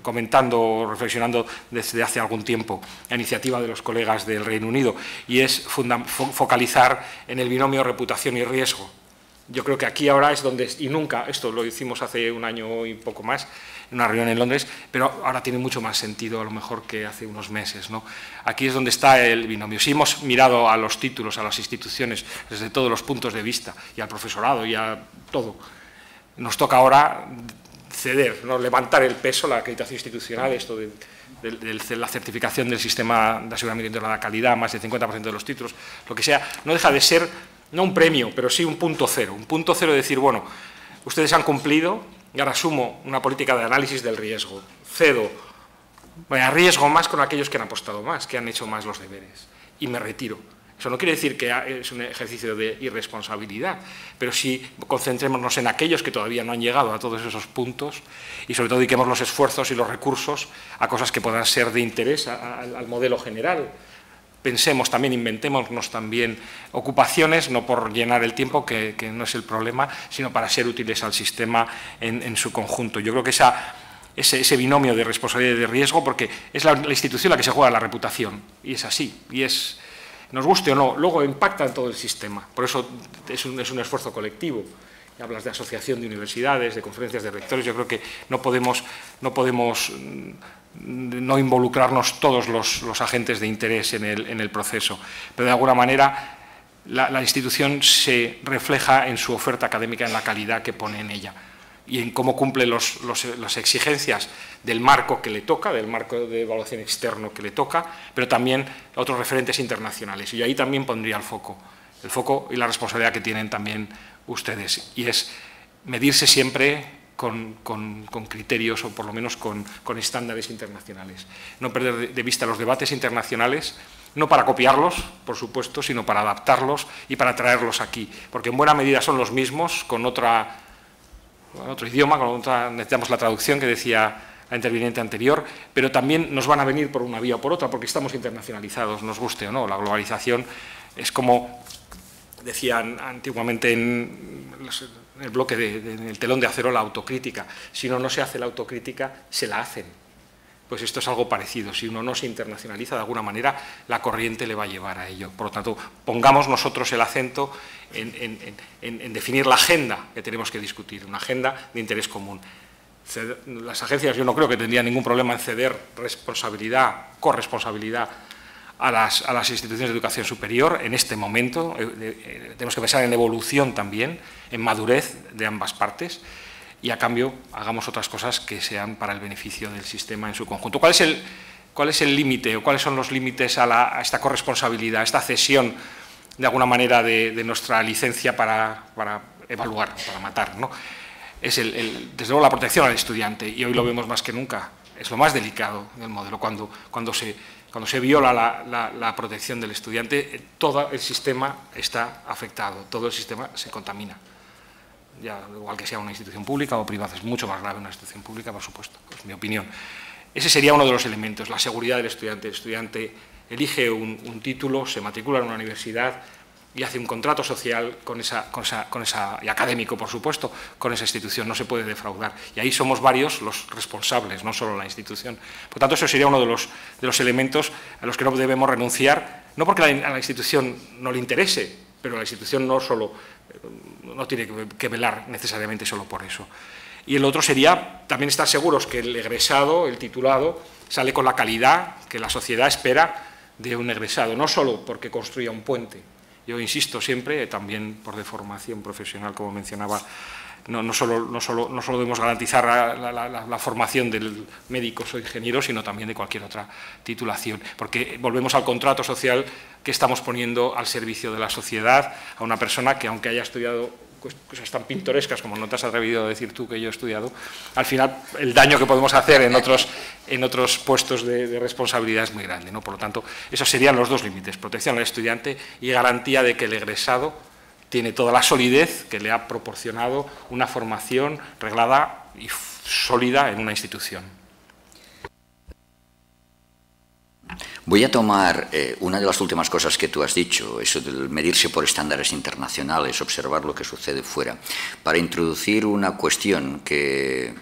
comentando, reflexionando desde hace algún tiempo, a iniciativa de los colegas del Reino Unido, y es focalizar en el binomio reputación y riesgo. Yo creo que aquí ahora es donde, y nunca, esto lo hicimos hace un año y poco más, en una reunión en Londres, pero ahora tiene mucho más sentido a lo mejor que hace unos meses, ¿no? Aquí es donde está el binomio. Si hemos mirado a los títulos, a las instituciones, desde todos los puntos de vista, y al profesorado y a todo, nos toca ahora ceder, ¿no? Levantar el peso, la acreditación institucional, esto de la certificación del sistema de aseguramiento de la calidad, más del 50% de los títulos, lo que sea, no deja de ser, no un premio, pero sí un punto cero. Un punto cero de decir, bueno, ustedes han cumplido, y ahora asumo una política de análisis del riesgo. Cedo, me arriesgo más con aquellos que han apostado más, que han hecho más los deberes, y me retiro. Eso no quiere decir que es un ejercicio de irresponsabilidad, pero sí concentrémonos en aquellos que todavía no han llegado a todos esos puntos y sobre todo dediquemos los esfuerzos y los recursos a cosas que puedan ser de interés al modelo general. Pensemos también, inventémonos también ocupaciones, no por llenar el tiempo, que no es el problema, sino para ser útiles al sistema en su conjunto. Yo creo que ese binomio de responsabilidad y de riesgo, porque es la institución la que se juega la reputación, y es así, y es, nos guste o no, luego impacta en todo el sistema. Por eso es un esfuerzo colectivo. Y hablas de asociación de universidades, de conferencias de rectores, yo creo que no podemos no involucrarnos todos los agentes de interés en el proceso, pero de alguna manera la institución se refleja en su oferta académica, en la calidad que pone en ella y en cómo cumple las exigencias del marco que le toca, del marco de evaluación externo que le toca, pero también otros referentes internacionales. Y ahí también pondría el foco y la responsabilidad que tienen también ustedes, y es medirse siempre con criterios o por lo menos con estándares internacionales. No perder de vista los debates internacionales, no para copiarlos, por supuesto, sino para adaptarlos y para traerlos aquí, porque en buena medida son los mismos, con otro idioma, necesitamos la traducción que decía la interviniente anterior, pero también nos van a venir por una vía o por otra, porque estamos internacionalizados, nos guste o no. La globalización es como decían antiguamente en el bloque en el telón de acero, la autocrítica. Si no se hace la autocrítica, se la hacen. pues esto es algo parecido. Si uno no se internacionaliza, de alguna manera, la corriente le va a llevar a ello. Por lo tanto, pongamos nosotros el acento en definir la agenda que tenemos que discutir, una agenda de interés común. Las agencias, yo no creo que tendrían ningún problema en ceder responsabilidad, corresponsabilidad a las instituciones de educación superior en este momento. Tenemos que pensar en evolución también, en madurez de ambas partes, y a cambio hagamos otras cosas que sean para el beneficio del sistema en su conjunto. ¿Cuál es el límite o cuáles son los límites a esta corresponsabilidad, a esta cesión de alguna manera de nuestra licencia para evaluar, para matar, ¿no? Es desde luego la protección al estudiante, y hoy lo vemos más que nunca. Es lo más delicado del modelo, cuando se viola la protección del estudiante, todo el sistema está afectado, todo el sistema se contamina. Ya, igual que sea una institución pública o privada, es mucho más grave una institución pública, por supuesto, es mi opinión. Ese sería uno de los elementos, la seguridad del estudiante. El estudiante elige un título, se matricula en una universidad y hace un contrato social y académico, por supuesto, con esa institución, no se puede defraudar. Y ahí somos varios los responsables, no solo la institución. Por tanto, eso sería uno de los elementos a los que no debemos renunciar, no porque a la institución no le interese, pero la institución no tiene que velar necesariamente solo por eso. Y el otro sería también estar seguros que el egresado, el titulado, sale con la calidad que la sociedad espera de un egresado, no solo porque construya un puente. Yo insisto siempre, también por deformación profesional, como mencionaba, no solo debemos garantizar la formación del médicos o ingenieros, sino también de cualquier otra titulación, porque volvemos al contrato social que estamos poniendo al servicio de la sociedad, a una persona que, aunque haya estudiado cosas tan pintorescas como no te has atrevido a decir tú que yo he estudiado, al final el daño que podemos hacer en otros puestos de responsabilidad es muy grande, ¿no? Por lo tanto, esos serían los dos límites: protección al estudiante y garantía de que el egresado tiene toda la solidez que le ha proporcionado una formación reglada y sólida en una institución. Voy a tomar una de las últimas cosas que tú has dicho, eso de medirse por estándares internacionales, observar lo que sucede fuera, para introducir una cuestión que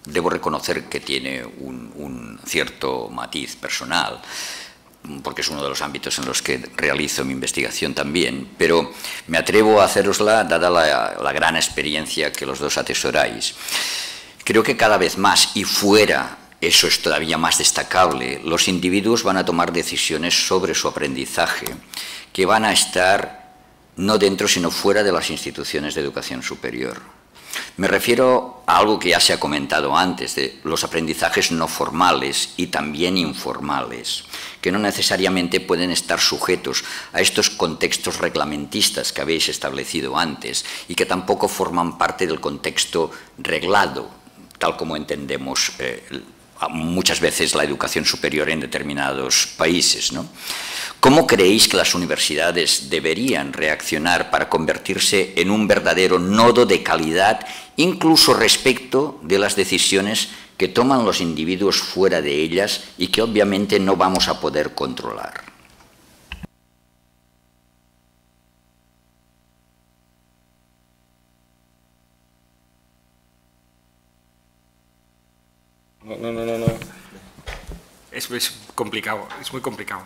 debo reconocer que tiene un cierto matiz personal, porque es uno de los ámbitos en los que realizo mi investigación también, pero me atrevo a hacerosla dada la gran experiencia que los dos atesoráis. Creo que cada vez más, y fuera, eso es todavía más destacable, los individuos van a tomar decisiones sobre su aprendizaje, que van a estar no dentro sino fuera de las instituciones de educación superior. Me refiero a algo que ya se ha comentado antes, de los aprendizajes no formales y también informales, que no necesariamente pueden estar sujetos a estos contextos reglamentistas que habéis establecido antes y que tampoco forman parte del contexto reglado, tal como entendemos muchas veces la educación superior en determinados países, ¿no? ¿Cómo creéis que las universidades deberían reaccionar para convertirse en un verdadero nodo de calidad, incluso respecto de las decisiones que toman los individuos fuera de ellas y que obviamente no vamos a poder controlar? No. Es complicado, es muy complicado.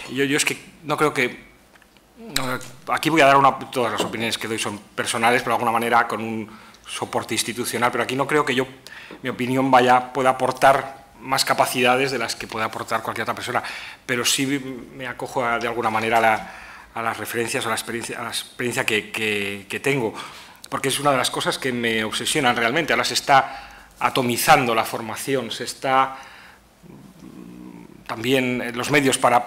Yo es que no creo que... Aquí voy a dar todas las opiniones que doy son personales, pero de alguna manera con un soporte institucional, pero aquí no creo que mi opinión pueda aportar más capacidades de las que pueda aportar cualquier otra persona, pero sí me acojo de alguna manera a las referencias o a la experiencia que tengo, porque es una de las cosas que me obsesionan realmente. Ahora se está atomizando la formación, se está también los medios para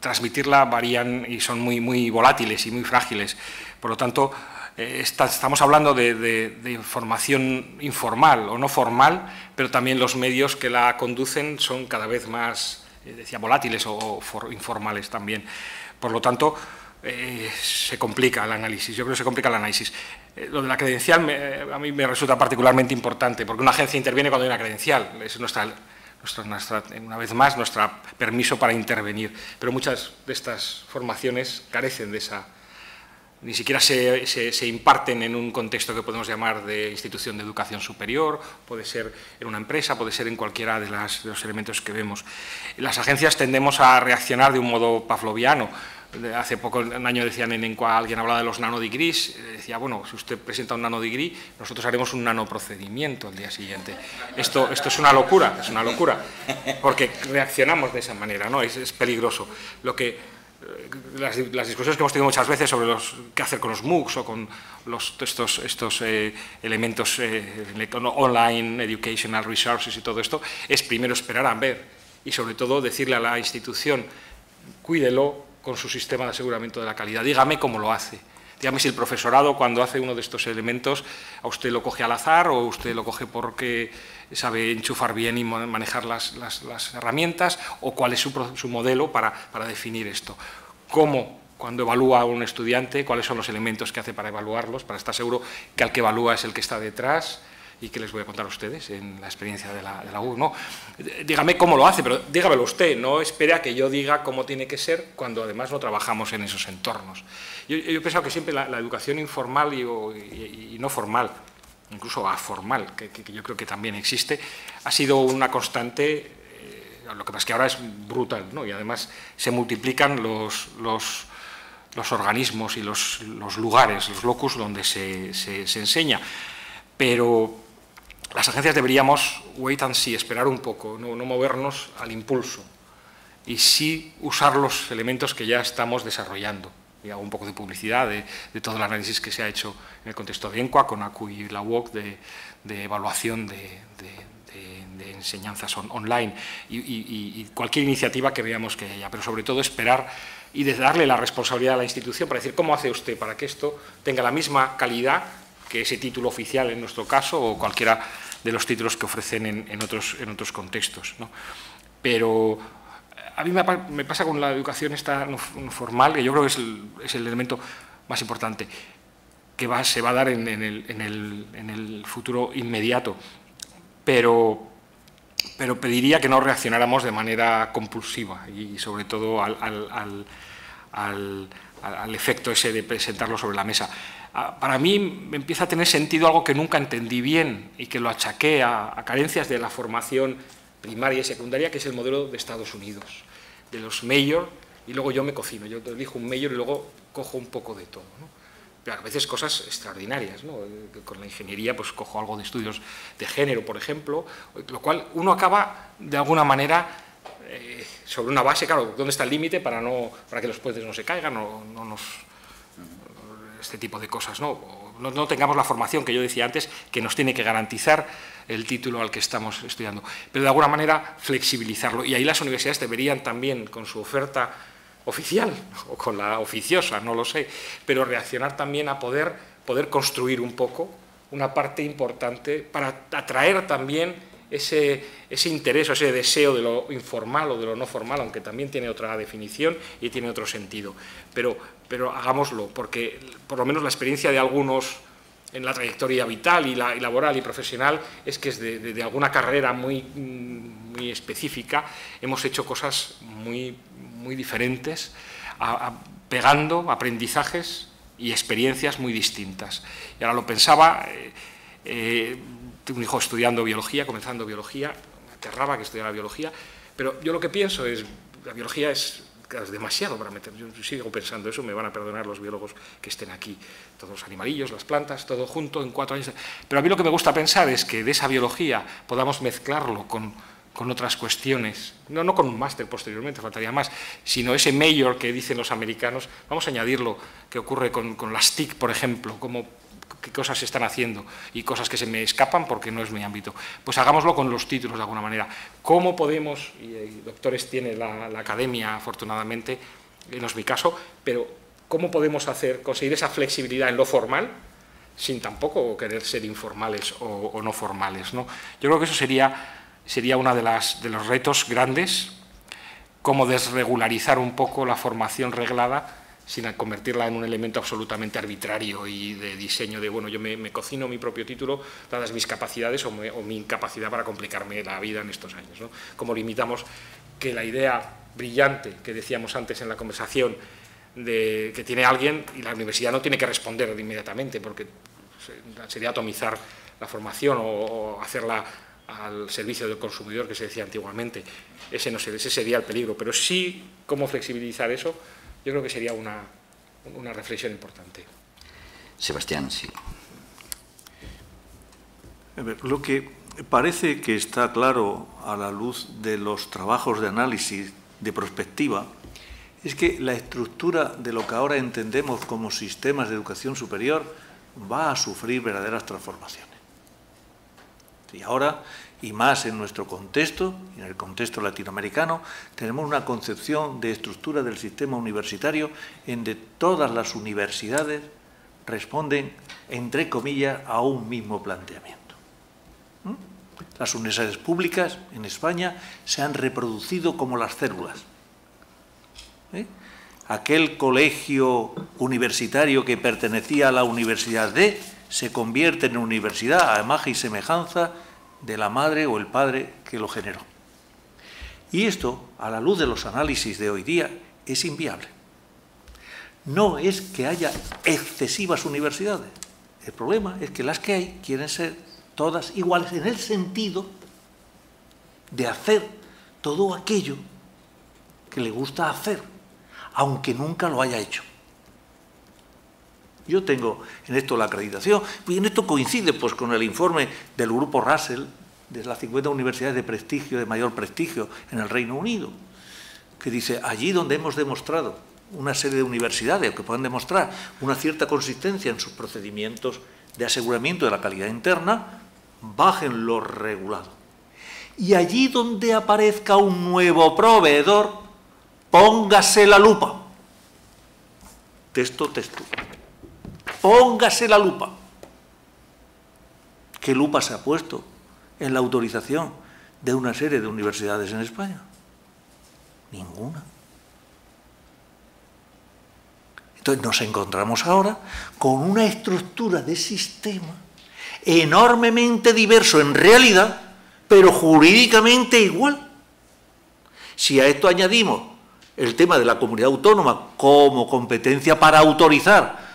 transmitirla varían y son muy volátiles y muy frágiles. Por lo tanto, estamos hablando de formación informal o no formal, pero también los medios que la conducen son cada vez más, decía, volátiles o informales también. Por lo tanto, se complica el análisis. Yo creo que se complica el análisis. Lo de la credencial a mí me resulta particularmente importante, porque una agencia interviene cuando hay una credencial. Es una vez más, nuestro permiso para intervenir. Pero muchas de estas formaciones carecen de ni siquiera se imparten en un contexto que podemos llamar de institución de educación superior, puede ser en una empresa, puede ser en cualquiera de los elementos que vemos. Las agencias tendemos a reaccionar de un modo pavloviano. Hace poco, un año decían en ENCUA, alguien hablaba de los nanodegrees, decía, bueno, si usted presenta un nanodegree, nosotros haremos un nanoprocedimiento al día siguiente. Esto es una locura, porque reaccionamos de esa manera, ¿no? Es peligroso. Las discusiones que hemos tenido muchas veces sobre qué hacer con los MOOCs o con estos elementos online, educational resources y todo esto, es primero esperar a ver y sobre todo decirle a la institución, cuídelo con su sistema de aseguramiento de la calidad, dígame cómo lo hace. Dígame si el profesorado, cuando hace uno de estos elementos, a usted lo coge al azar o usted lo coge porque sabe enchufar bien y manejar las herramientas, o cuál es su modelo para definir esto. Cómo, cuando evalúa a un estudiante, cuáles son los elementos que hace para evaluarlos, para estar seguro que al que evalúa es el que está detrás, y que les voy a contar a ustedes en la experiencia de la U. No, dígame cómo lo hace, pero dígamelo usted, no espere a que yo diga cómo tiene que ser cuando además no trabajamos en esos entornos. Yo he pensado que siempre la educación informal y no formal, incluso aformal, que yo creo que también existe, ha sido una constante. Lo que pasa es que ahora es brutal, ¿no? Y además se multiplican los organismos y los lugares, los locus donde se enseña. Pero las agencias deberíamos wait and see, esperar un poco, no movernos al impulso y sí usar los elementos que ya estamos desarrollando. Y hago un poco de publicidad de todo el análisis que se ha hecho en el contexto de ENCUA, con ACU y la UOC, de evaluación de enseñanzas online y cualquier iniciativa que veamos que haya, pero sobre todo esperar y de darle la responsabilidad a la institución para decir cómo hace usted para que esto tenga la misma calidad que ese título oficial en nuestro caso o cualquiera de los títulos que ofrecen en otros contextos, ¿no? Pero a mí me pasa con la educación esta no formal, que yo creo que es el elemento más importante, que se va a dar en el futuro inmediato, pero pediría que no reaccionáramos de manera compulsiva y sobre todo al efecto ese de presentarlo sobre la mesa. Para mí me empieza a tener sentido algo que nunca entendí bien y que lo achaqué a carencias de la formación primaria y secundaria, que es el modelo de Estados Unidos, de los major, y luego yo me cocino, yo elijo un major y luego cojo un poco de todo, ¿no? Pero a veces cosas extraordinarias, ¿no? Con la ingeniería pues cojo algo de estudios de género, por ejemplo, lo cual uno acaba de alguna manera sobre una base, claro, ¿dónde está el límite para que los puentes no se caigan este tipo de cosas, ¿no? No tengamos la formación que yo decía antes, que nos tiene que garantizar el título al que estamos estudiando, pero de alguna manera flexibilizarlo. Y ahí las universidades deberían también, con su oferta oficial o con la oficiosa, no lo sé, pero reaccionar también a poder construir un poco una parte importante para atraer también ese interés o ese deseo de lo informal o de lo no formal, aunque también tiene otra definición y tiene otro sentido. Pero hagámoslo, porque por lo menos la experiencia de algunos en la trayectoria vital y laboral y profesional es que de alguna carrera muy específica hemos hecho cosas muy diferentes, pegando aprendizajes y experiencias muy distintas. Y ahora lo pensaba, tengo un hijo estudiando biología, comenzando biología, me aterraba que estudiara biología, pero yo lo que pienso es, la biología es demasiado para meter, yo sigo pensando eso, me van a perdonar los biólogos que estén aquí, todos los animalillos, las plantas, todo junto en 4 años, pero a mí lo que me gusta pensar es que de esa biología podamos mezclarlo con otras cuestiones, no con un máster posteriormente, faltaría más, sino ese major que dicen los americanos, vamos a añadirlo, que ocurre con las TIC, por ejemplo, qué cosas se están haciendo y cosas que se me escapan porque no es mi ámbito. Pues hagámoslo con los títulos de alguna manera. ¿Cómo podemos, y doctores tiene la academia afortunadamente, no es mi caso, pero cómo podemos conseguir esa flexibilidad en lo formal sin tampoco querer ser informales o no formales, ¿no? Yo creo que eso sería uno de los retos grandes, cómo desregularizar un poco la formación reglada sin convertirla en un elemento absolutamente arbitrario y de diseño de, bueno, yo me cocino mi propio título, dadas mis capacidades o mi incapacidad para complicarme la vida en estos años, ¿no? Como limitamos que la idea brillante que decíamos antes en la conversación que tiene alguien y la universidad no tiene que responder inmediatamente, porque sería atomizar la formación o hacerla al servicio del consumidor, que se decía antiguamente. Ese sería el peligro, pero sí cómo flexibilizar eso, yo creo que sería una reflexión importante. Sebastián, sí. Lo que parece que está claro a la luz de los trabajos de análisis de prospectiva es que la estructura de lo que ahora entendemos como sistemas de educación superior va a sufrir verdaderas transformaciones. Y ahora, y más en nuestro contexto, en el contexto latinoamericano, tenemos una concepción de estructura del sistema universitario en donde todas las universidades responden, entre comillas, a un mismo planteamiento. Las universidades públicas en España se han reproducido como las células. Aquel colegio universitario que pertenecía a la Universidad D se convierte en universidad a imagen y semejanza de la madre o el padre que lo generó. Y esto, a la luz de los análisis de hoy día, es inviable. No es que haya excesivas universidades. El problema es que las que hay quieren ser todas iguales en el sentido de hacer todo aquello que le gusta hacer, aunque nunca lo haya hecho. Yo tengo en esto la acreditación, y en esto coincide pues, con el informe del grupo Russell de las 50 universidades de prestigio, de mayor prestigio en el Reino Unido, que dice, allí donde hemos demostrado una serie de universidades que puedan demostrar una cierta consistencia en sus procedimientos de aseguramiento de la calidad interna, bajen lo regulado. Y allí donde aparezca un nuevo proveedor, póngase la lupa. Texto. Póngase la lupa. ¿Qué lupa se ha puesto en la autorización de una serie de universidades en España? Ninguna. Entonces nos encontramos ahora con una estructura de sistema enormemente diverso en realidad, pero jurídicamente igual. Si a esto añadimos el tema de la comunidad autónoma como competencia para autorizar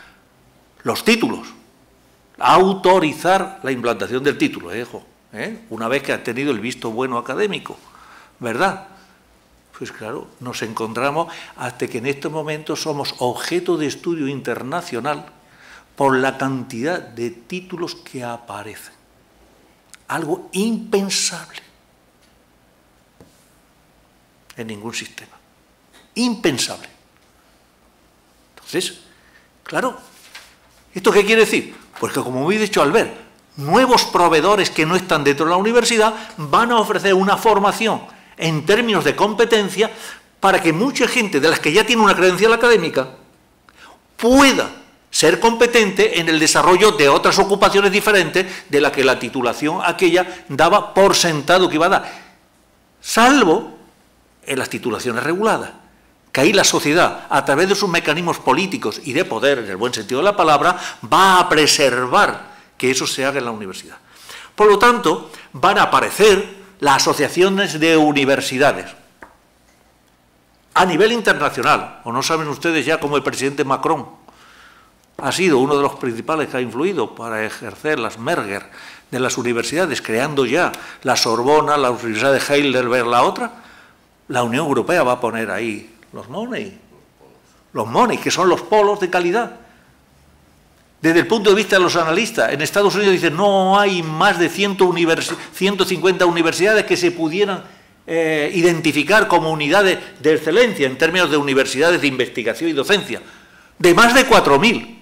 los títulos, autorizar la implantación del título, una vez que ha tenido el visto bueno académico, ¿verdad? Pues claro, nos encontramos hasta que en estos momentos somos objeto de estudio internacional por la cantidad de títulos que aparecen. Algo impensable en ningún sistema. Impensable. Entonces, claro, ¿esto qué quiere decir? Pues que, como he dicho Albert, nuevos proveedores que no están dentro de la universidad van a ofrecer una formación en términos de competencia para que mucha gente de las que ya tiene una credencial académica pueda ser competente en el desarrollo de otras ocupaciones diferentes de las que la titulación aquella daba por sentado que iba a dar, salvo en las titulaciones reguladas, que ahí la sociedad, a través de sus mecanismos políticos y de poder, en el buen sentido de la palabra, va a preservar que eso se haga en la universidad. Por lo tanto, van a aparecer las asociaciones de universidades a nivel internacional. ¿O no saben ustedes ya cómo el presidente Macron ha sido uno de los principales que ha influido para ejercer las merger de las universidades, creando ya la Sorbona, la Universidad de Heidelberg, la otra? La Unión Europea va a poner ahí los money, que son los polos de calidad. Desde el punto de vista de los analistas, en Estados Unidos dicen no hay más de 150 universidades que se pudieran identificar como unidades de excelencia en términos de universidades de investigación y docencia, de más de 4.000.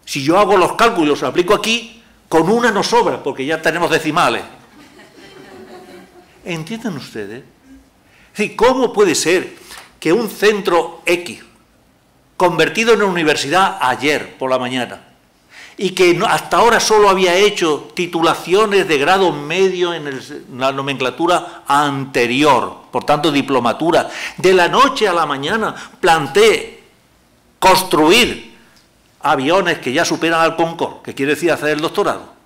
Si yo hago los cálculos y los aplico aquí, con una no sobra, porque ya tenemos decimales. ¿Entienden ustedes? Es decir, ¿cómo puede ser que un centro X, convertido en una universidad ayer por la mañana, y que hasta ahora solo había hecho titulaciones de grado medio en la nomenclatura anterior, por tanto diplomatura, de la noche a la mañana plantee construir aviones que ya superan al Concorde, que quiere decir hacer el doctorado?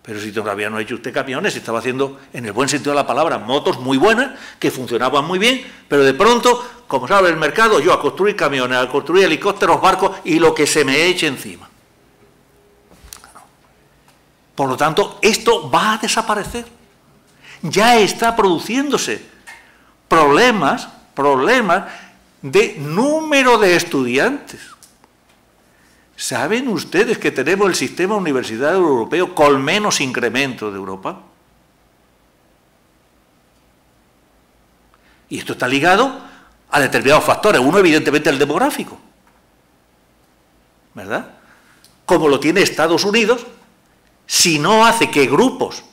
Pero si todavía no ha hecho usted camiones, estaba haciendo, en el buen sentido de la palabra, motos muy buenas, que funcionaban muy bien, pero de pronto como se abre el mercado, yo a construir camiones, a construir helicópteros, barcos y lo que se me eche encima. Por lo tanto, esto va a desaparecer. Ya está produciéndose problemas de número de estudiantes. ¿Saben ustedes que tenemos el sistema universitario europeo con menos incremento de Europa? Y esto está ligado a determinados factores. Uno, evidentemente, el demográfico, ¿verdad? Como lo tiene Estados Unidos, si no hace que grupos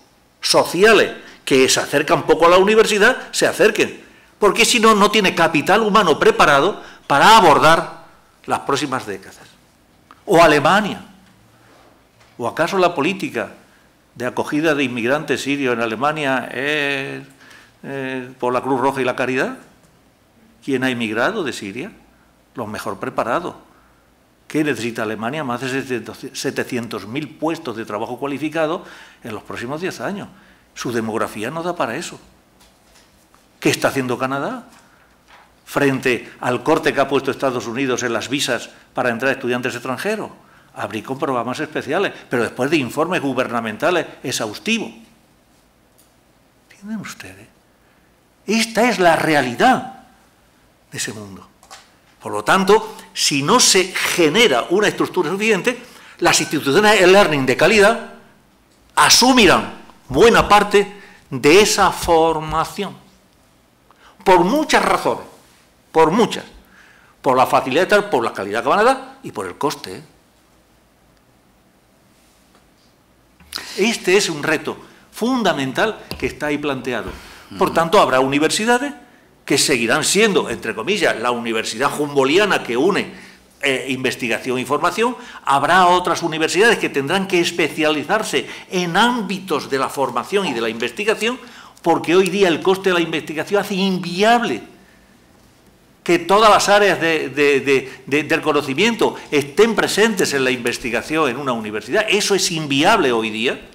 sociales que se acercan poco a la universidad se acerquen, porque si no, no tiene capital humano preparado para abordar las próximas décadas. O Alemania. ¿O acaso la política de acogida de inmigrantes sirios en Alemania es por la Cruz Roja y la Caridad? ¿Quién ha inmigrado de Siria? Los mejor preparados. ¿Qué necesita Alemania? Más de 700.000 puestos de trabajo cualificado en los próximos 10 años. Su demografía no da para eso. ¿Qué está haciendo Canadá frente al corte que ha puesto Estados Unidos en las visas para entrar estudiantes extranjeros? Abrir con programas especiales, pero después de informes gubernamentales exhaustivos. ¿Entienden ustedes? Esta es la realidad de ese mundo. Por lo tanto, si no se genera una estructura suficiente, las instituciones de learning de calidad asumirán buena parte de esa formación. Por muchas razones, por muchas. Por la facilidad de estar, por la calidad que van a dar y por el coste. Este es un reto fundamental que está ahí planteado. Por tanto, habrá universidades que seguirán siendo, entre comillas, la universidad humboldtiana que une investigación e información. Habrá otras universidades que tendrán que especializarse en ámbitos de la formación y de la investigación, porque hoy día el coste de la investigación hace inviable que todas las áreas del conocimiento estén presentes en la investigación en una universidad. Eso es inviable hoy día.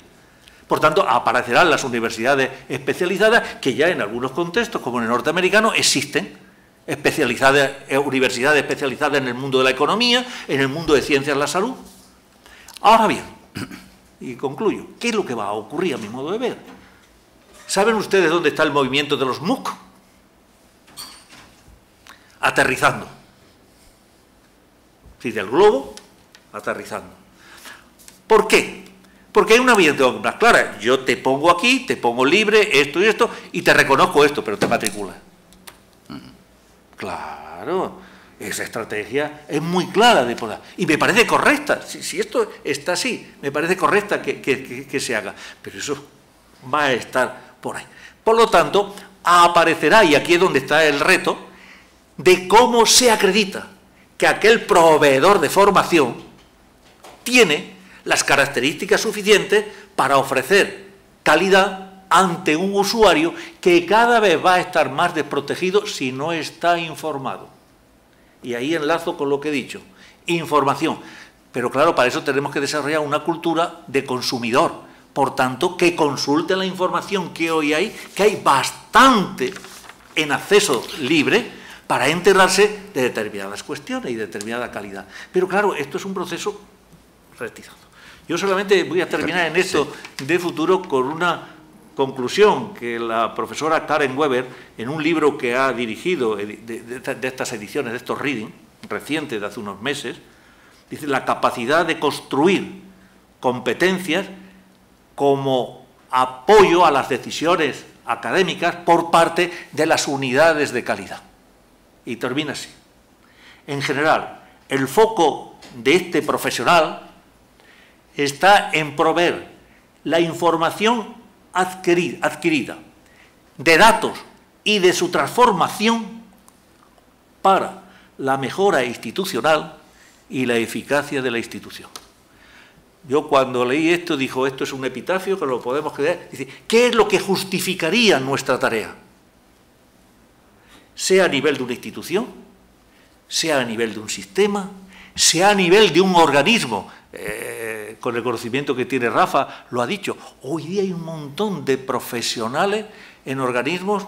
Por tanto, aparecerán las universidades especializadas, que ya en algunos contextos, como en el norteamericano, existen universidades especializadas en el mundo de la economía, en el mundo de ciencias de la salud. Ahora bien, y concluyo, ¿qué es lo que va a ocurrir a mi modo de ver? ¿Saben ustedes dónde está el movimiento de los MOOC? Aterrizando. Sí, del globo, aterrizando. ¿Por qué? Porque hay una evidencia más clara. Yo te pongo aquí, te pongo libre, esto y esto, y te reconozco esto, pero te matriculas. Claro, esa estrategia es muy clara de poder. Y me parece correcta. Si esto está así, me parece correcta que se haga. Pero eso va a estar por ahí. Por lo tanto, aparecerá, y aquí es donde está el reto, de cómo se acredita que aquel proveedor de formación tiene las características suficientes para ofrecer calidad ante un usuario que cada vez va a estar más desprotegido si no está informado. Y ahí enlazo con lo que he dicho, información. Pero claro, para eso tenemos que desarrollar una cultura de consumidor. Por tanto, que consulte la información que hoy hay, que hay bastante en acceso libre para enterarse de determinadas cuestiones y de determinada calidad. Pero claro, esto es un proceso retizado. Yo solamente voy a terminar en esto de futuro con una conclusión que la profesora Karen Weber, en un libro que ha dirigido de estas ediciones, de estos reading, recientes de hace unos meses, dice: la capacidad de construir competencias como apoyo a las decisiones académicas por parte de las unidades de calidad. Y termina así. En general, el foco de este profesional está en proveer la información adquirida de datos y de su transformación para la mejora institucional y la eficacia de la institución. Yo cuando leí esto, dijo, esto es un epitafio que lo podemos creer. Dice, ¿qué es lo que justificaría nuestra tarea? Sea a nivel de una institución, sea a nivel de un sistema, sea a nivel de un organismo. Con el conocimiento que tiene Rafa, lo ha dicho, hoy día hay un montón de profesionales en organismos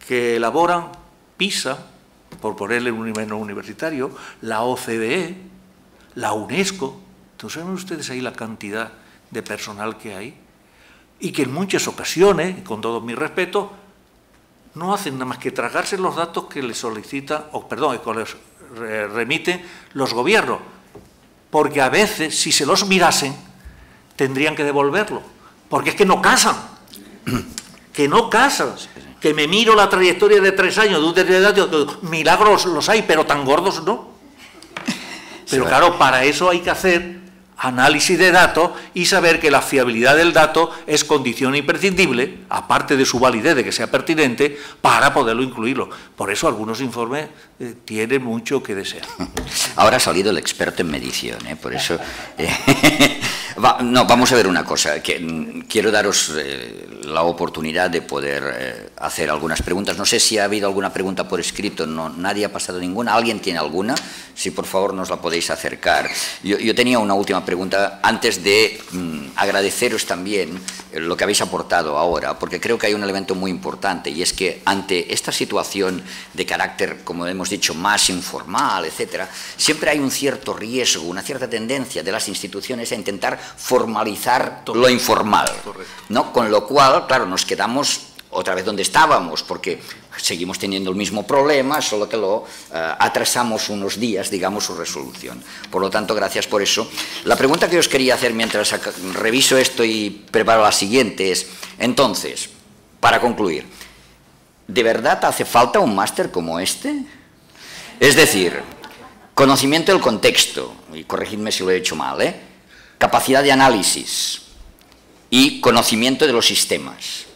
que elaboran PISA, por ponerle un nivel universitario, la OCDE, la UNESCO. Entonces, ¿saben ustedes ahí la cantidad de personal que hay? Y que en muchas ocasiones, con todo mi respeto, no hacen nada más que tragarse los datos que les solicitan, que les remiten los gobiernos, porque a veces, si se los mirasen, tendrían que devolverlo, porque es que no casan, que me miro la trayectoria de 3 años de un determinado, milagros los hay, pero tan gordos no. Pero claro, para eso hay que hacer análisis de datos y saber que la fiabilidad del dato es condición imprescindible, aparte de su validez, de que sea pertinente, para poderlo incluirlo. Por eso algunos informes tienen mucho que desear. Ahora ha salido el experto en medición, por eso... vamos a ver una cosa, que quiero daros la oportunidad de poder hacer algunas preguntas. No sé si ha habido alguna pregunta por escrito, no, nadie ha pasado ninguna. ¿Alguien tiene alguna? Si por favor nos la podéis acercar. Yo tenía una última pregunta antes de agradeceros también lo que habéis aportado ahora, porque creo que hay un elemento muy importante, y es que ante esta situación de carácter, como hemos dicho, más informal, etcétera, siempre hay un cierto riesgo, una cierta tendencia de las instituciones a intentar formalizar lo informal, ¿no? Con lo cual, claro, nos quedamos otra vez donde estábamos, porque seguimos teniendo el mismo problema, solo que lo atrasamos unos días, digamos, su resolución. Por lo tanto, gracias por eso. La pregunta que os quería hacer mientras reviso esto y preparo la siguiente es, entonces, para concluir, ¿de verdad hace falta un máster como este? Es decir, conocimiento del contexto, y corregidme si lo he hecho mal, capacidad de análisis y conocimiento de los sistemas.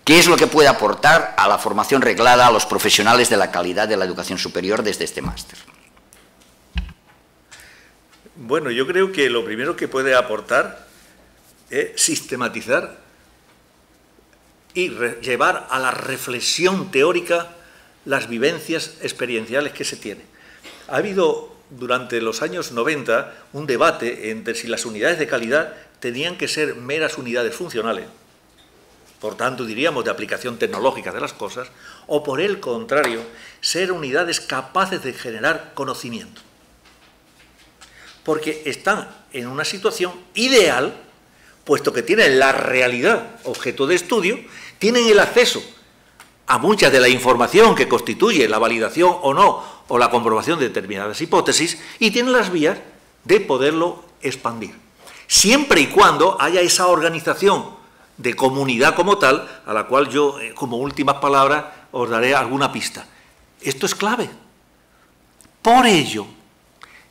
¿Qué es lo que puede aportar a la formación reglada a los profesionales de la calidad de la educación superior desde este máster? Bueno, yo creo que lo primero que puede aportar es sistematizar y llevar a la reflexión teórica las vivencias experienciales que se tienen. Ha habido durante los años 90 un debate entre si las unidades de calidad tenían que ser meras unidades funcionales, por tanto diríamos de aplicación tecnológica de las cosas, o por el contrario, ser unidades capaces de generar conocimiento. Porque están en una situación ideal, puesto que tienen la realidad objeto de estudio, tienen el acceso a mucha de la información que constituye la validación o no, o la comprobación de determinadas hipótesis, y tienen las vías de poderlo expandir. Siempre y cuando haya esa organización de comunidad como tal, a la cual yo, como últimas palabras, os daré alguna pista. Esto es clave. Por ello,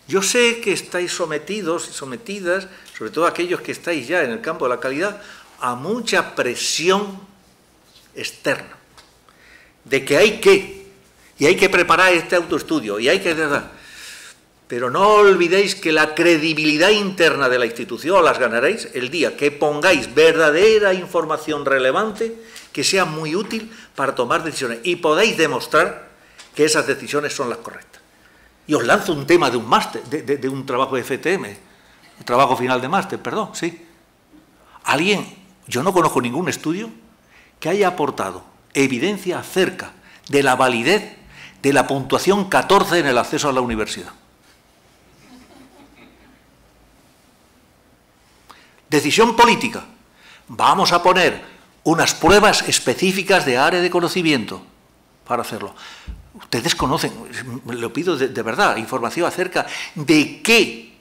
yo sé que estáis sometidos y sometidas, sobre todo aquellos que estáis ya en el campo de la calidad, a mucha presión externa, de que hay que preparar este autoestudio, y hay que... Pero no olvidéis que la credibilidad interna de la institución las ganaréis el día que pongáis verdadera información relevante que sea muy útil para tomar decisiones y podáis demostrar que esas decisiones son las correctas. Y os lanzo un tema de un máster, de un trabajo de FTM, un trabajo final de máster, perdón, sí. Yo no conozco ningún estudio que haya aportado evidencia acerca de la validez de la puntuación 14 en el acceso a la universidad. Decisión política. Vamos a poner unas pruebas específicas de área de conocimiento para hacerlo. Ustedes conocen, lo pido de verdad, información acerca de qué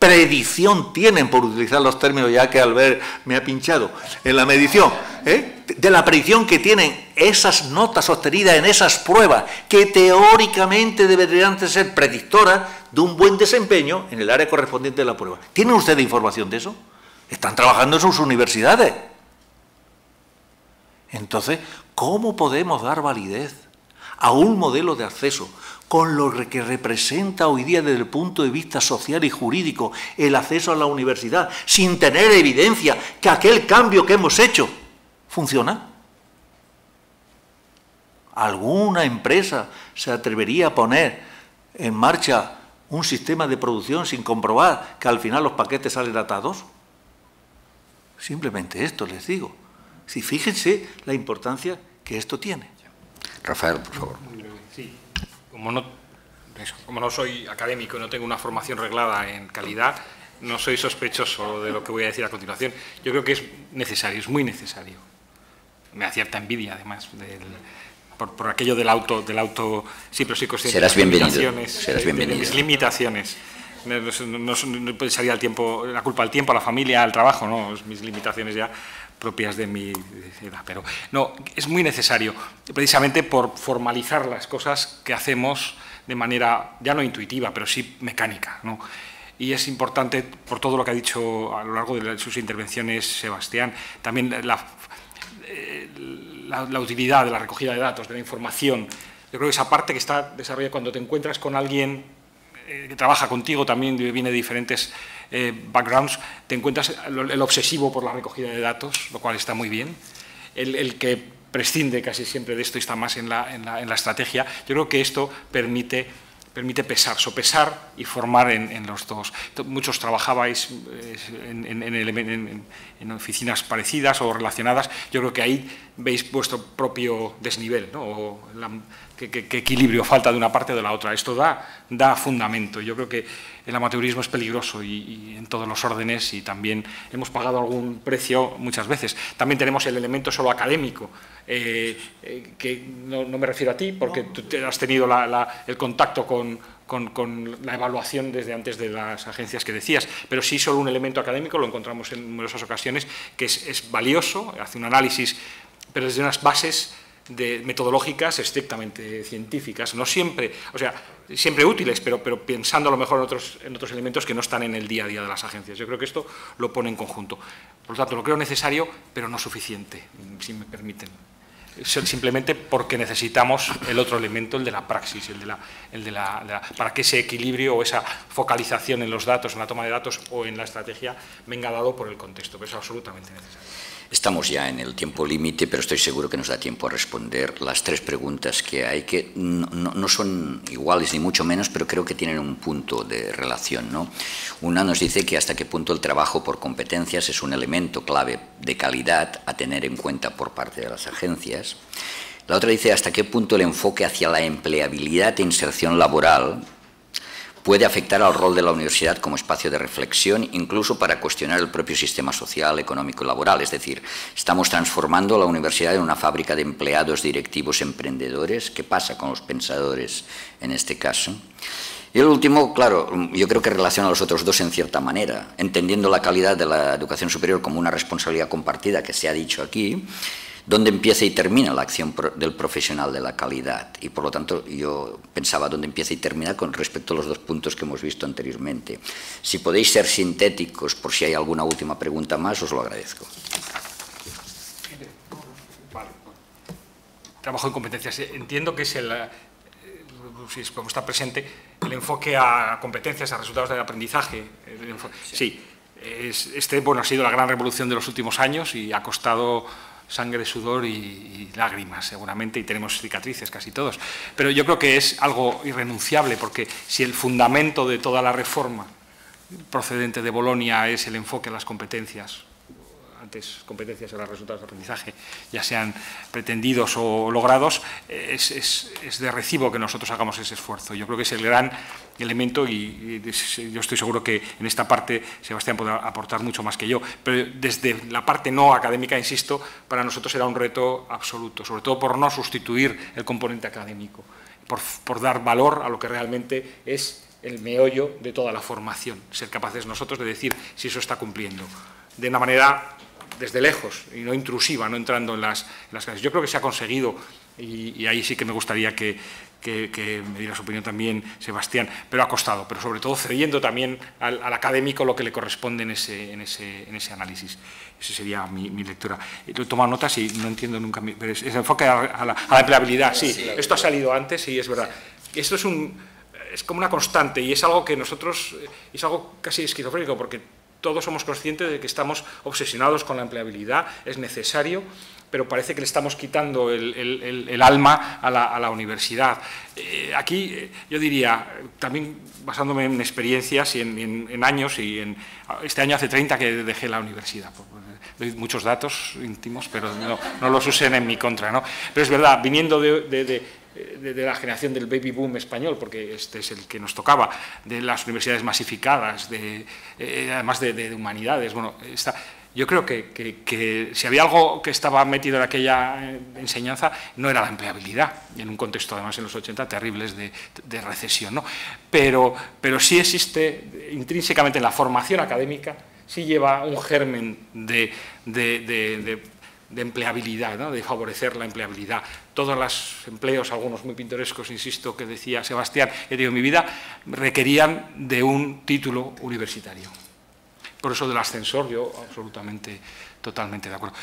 predicción tienen, por utilizar los términos ya que Albert me ha pinchado, en la medición, de la predicción que tienen esas notas obtenidas en esas pruebas que teóricamente deberían ser predictoras de un buen desempeño en el área correspondiente de la prueba. ¿Tienen ustedes información de eso? Están trabajando en sus universidades. Entonces, ¿cómo podemos dar validez a un modelo de acceso con lo que representa hoy día desde el punto de vista social y jurídico el acceso a la universidad, sin tener evidencia que aquel cambio que hemos hecho funciona? ¿Alguna empresa se atrevería a poner en marcha un sistema de producción sin comprobar que al final los paquetes salen atados? Simplemente esto les digo. Sí, fíjense la importancia que esto tiene. Rafael, por favor. Sí. como no soy académico y no tengo una formación reglada en calidad, no soy sospechoso de lo que voy a decir a continuación. Yo creo que es necesario, es muy necesario. Me da cierta envidia, además, por aquello del auto. Sí, pero soy consciente serás de mis limitaciones. No puede salir al tiempo, la culpa al tiempo, a la familia, al trabajo, no, mis limitaciones ya propias de mi edad. Pero no, es muy necesario, precisamente por formalizar las cosas que hacemos de manera, ya no intuitiva, pero sí mecánica, ¿no? Y es importante, por todo lo que ha dicho a lo largo de sus intervenciones Sebastián, también la utilidad de la recogida de datos, de la información. Yo creo que esa parte que está desarrollada cuando te encuentras con alguien que trabaja contigo, también viene de diferentes backgrounds, te encuentras el obsesivo por la recogida de datos, lo cual está muy bien, el que prescinde casi siempre de esto y está más en la estrategia. Yo creo que esto permite sopesar y formar en los dos. Muchos trabajabais en oficinas parecidas o relacionadas. Yo creo que ahí veis vuestro propio desnivel, ¿no? O qué equilibrio falta de una parte o de la otra. Esto da fundamento. Yo creo que el amateurismo es peligroso y en todos los órdenes, y también hemos pagado algún precio muchas veces. También tenemos el elemento solo académico, que no me refiero a ti, porque tú has tenido el contacto con la evaluación desde antes de las agencias que decías, pero sí solo un elemento académico, lo encontramos en numerosas ocasiones, que es valioso, hace un análisis, pero desde unas bases metodológicas estrictamente científicas, no siempre, o sea, siempre útiles, pero pensando a lo mejor en otros elementos que no están en el día a día de las agencias. Yo creo que esto lo pone en conjunto. Por lo tanto, lo creo necesario, pero no suficiente, si me permiten. Simplemente porque necesitamos el otro elemento, el de la praxis, para que ese equilibrio o esa focalización en los datos, en la toma de datos o en la estrategia venga dado por el contexto, pero es absolutamente necesario. Estamos ya en el tiempo límite, pero estoy seguro que nos da tiempo a responder las tres preguntas que hay, que no son iguales ni mucho menos, pero creo que tienen un punto de relación, ¿no? Una nos dice que hasta qué punto el trabajo por competencias es un elemento clave de calidad a tener en cuenta por parte de las agencias. La otra dice hasta qué punto el enfoque hacia la empleabilidad e inserción laboral puede afectar al rol de la universidad como espacio de reflexión, incluso para cuestionar el propio sistema social, económico y laboral. Es decir, estamos transformando la universidad en una fábrica de empleados, directivos, emprendedores. ¿Qué pasa con los pensadores en este caso? Y el último, claro, yo creo que relaciona a los otros dos en cierta manera, entendiendo la calidad de la educación superior como una responsabilidad compartida, que se ha dicho aquí, dónde empieza y termina la acción del profesional de la calidad. Y por lo tanto yo pensaba dónde empieza y termina con respecto a los dos puntos que hemos visto anteriormente. Si podéis ser sintéticos, por si hay alguna última pregunta más, os lo agradezco. Vale. Trabajo en competencias. Entiendo que es como está presente, el enfoque a competencias, a resultados del aprendizaje. Sí, ha sido la gran revolución de los últimos años y ha costado sangre, sudor y lágrimas, seguramente, y tenemos cicatrices casi todos. Pero yo creo que es algo irrenunciable, porque si el fundamento de toda la reforma procedente de Bolonia es el enfoque a las competencias, antes competencias eran resultados de aprendizaje, ya sean pretendidos o logrados, es de recibo que nosotros hagamos ese esfuerzo. Yo creo que es el gran elemento y yo estoy seguro que en esta parte Sebastián podrá aportar mucho más que yo, pero desde la parte no académica, insisto, para nosotros era un reto absoluto, sobre todo por no sustituir el componente académico, por dar valor a lo que realmente es el meollo de toda la formación, ser capaces nosotros de decir si eso está cumpliendo, de una manera desde lejos y no intrusiva, no entrando en las clases. Yo creo que se ha conseguido, y ahí sí que me gustaría que me diera su opinión también Sebastián, pero ha costado, pero sobre todo cediendo también al académico lo que le corresponde en ese análisis. Esa sería mi lectura. He tomado notas y no entiendo nunca, pero es enfoque a la empleabilidad. Sí, esto ha salido antes y es verdad. Esto es como una constante y es algo que nosotros, es algo casi esquizofrénico, porque todos somos conscientes de que estamos obsesionados con la empleabilidad, es necesario, pero parece que le estamos quitando el alma a la universidad. Aquí yo diría, también basándome en experiencias y en años, este año hace 30 que dejé la universidad. Doy muchos datos íntimos, pero no los usen en mi contra, ¿no? Pero es verdad, viniendo de de la generación del baby boom español, porque este es el que nos tocaba, de las universidades masificadas, además de humanidades. Bueno, yo creo que si había algo que estaba metido en aquella enseñanza, no era la empleabilidad, y en un contexto además en los 80 terribles de recesión, ¿no? Pero sí existe intrínsecamente en la formación académica, sí lleva un germen de empleabilidad, ¿no? De favorecer la empleabilidad. Todos los empleos, algunos muy pintorescos, insisto, que decía Sebastián, he tenido en mi vida, requerían de un título universitario. Por eso del ascensor yo absolutamente, totalmente de acuerdo.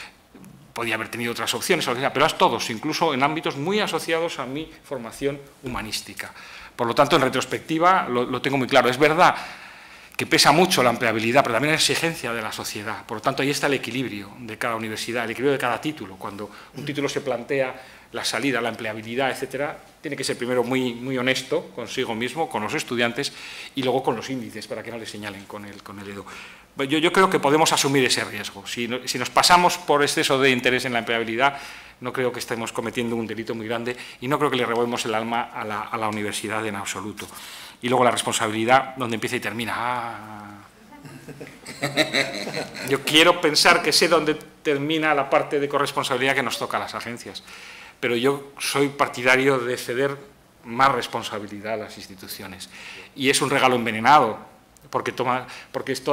Podía haber tenido otras opciones, pero es todos, incluso en ámbitos muy asociados a mi formación humanística. Por lo tanto, en retrospectiva, lo tengo muy claro. Es verdad que pesa mucho la empleabilidad, pero también la exigencia de la sociedad. Por lo tanto, ahí está el equilibrio de cada universidad, el equilibrio de cada título. Cuando un título se plantea la salida, la empleabilidad, etcétera, tiene que ser primero muy honesto consigo mismo, con los estudiantes, y luego con los índices, para que no le señalen con el dedo. Yo creo que podemos asumir ese riesgo. Si nos pasamos por exceso de interés en la empleabilidad, no creo que estemos cometiendo un delito muy grande y no creo que le revolvemos el alma a la universidad en absoluto. Y luego la responsabilidad, donde empieza y termina. Yo quiero pensar que sé dónde termina la parte de corresponsabilidad que nos toca a las agencias, pero yo soy partidario de ceder más responsabilidad a las instituciones. Y es un regalo envenenado, porque toda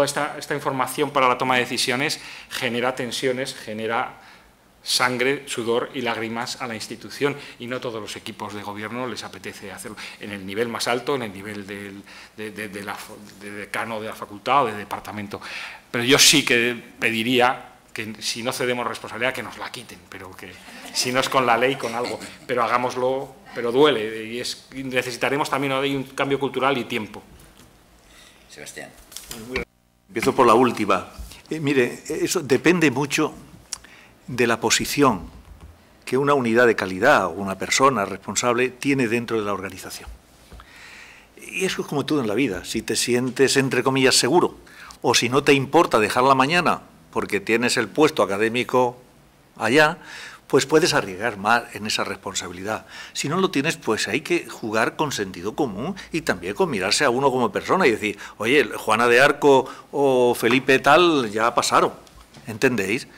esta información para la toma de decisiones genera tensiones, genera sangre, sudor y lágrimas a la institución, y no todos los equipos de gobierno les apetece hacerlo. En el nivel más alto, en el nivel de decano de la facultad o de departamento. Pero yo sí que pediría que si no cedemos responsabilidad, que nos la quiten, pero que si no es con la ley, con algo, pero hagámoslo, pero duele, y necesitaremos también ahí un cambio cultural y tiempo. Sebastián. Empiezo por la última. Mire, eso depende mucho de la posición que una unidad de calidad o una persona responsable tiene dentro de la organización. Y eso es como todo en la vida. Si te sientes, entre comillas, seguro, o si no te importa dejar la mañana porque tienes el puesto académico allá, pues puedes arriesgar más en esa responsabilidad. Si no lo tienes, pues hay que jugar con sentido común y también con mirarse a uno como persona y decir, oye, Juana de Arco o Felipe tal ya pasaron, ¿entendéis?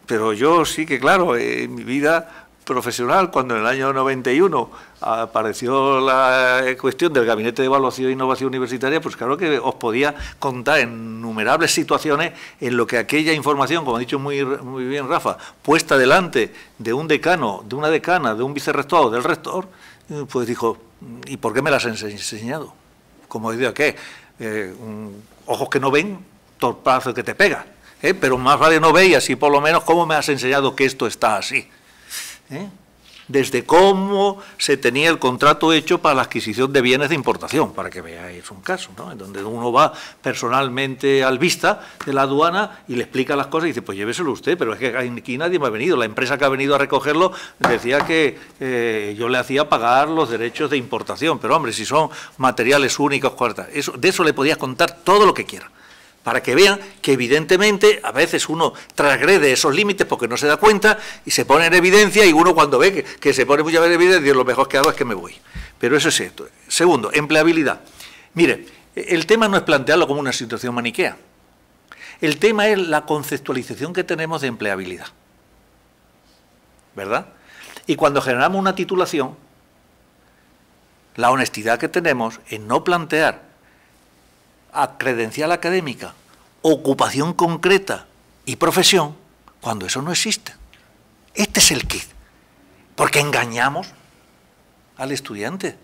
Pero yo sí que, claro, en mi vida profesional, cuando en el año 91 apareció la cuestión del Gabinete de Evaluación e Innovación Universitaria, pues claro que os podía contar en innumerables situaciones en lo que aquella información, como ha dicho muy bien Rafa, puesta delante de un decano, de una decana, de un vicerrector o del rector, pues dijo, ¿y por qué me las has enseñado? Como decía, ¿qué? Ojos que no ven, torpazo que te pega. Pero más vale no veis, así por lo menos cómo me has enseñado que esto está así. Desde cómo se tenía el contrato hecho para la adquisición de bienes de importación, para que veáis un caso, ¿no? En donde uno va personalmente al vista de la aduana y le explica las cosas y dice, pues lléveselo usted, pero es que aquí nadie me ha venido. La empresa que ha venido a recogerlo decía que yo le hacía pagar los derechos de importación, pero hombre, si son materiales únicos, de eso le podías contar todo lo que quiera, para que vean que evidentemente a veces uno transgrede esos límites porque no se da cuenta y se pone en evidencia, y uno cuando ve que se pone muchas veces en evidencia, lo mejor que hago es que me voy. Pero eso es esto. Segundo, empleabilidad. Mire, el tema no es plantearlo como una situación maniquea. El tema es la conceptualización que tenemos de empleabilidad, ¿verdad? Y cuando generamos una titulación, la honestidad que tenemos en no plantear a credencial académica, ocupación concreta y profesión, cuando eso no existe. Este es el kit, porque engañamos al estudiante,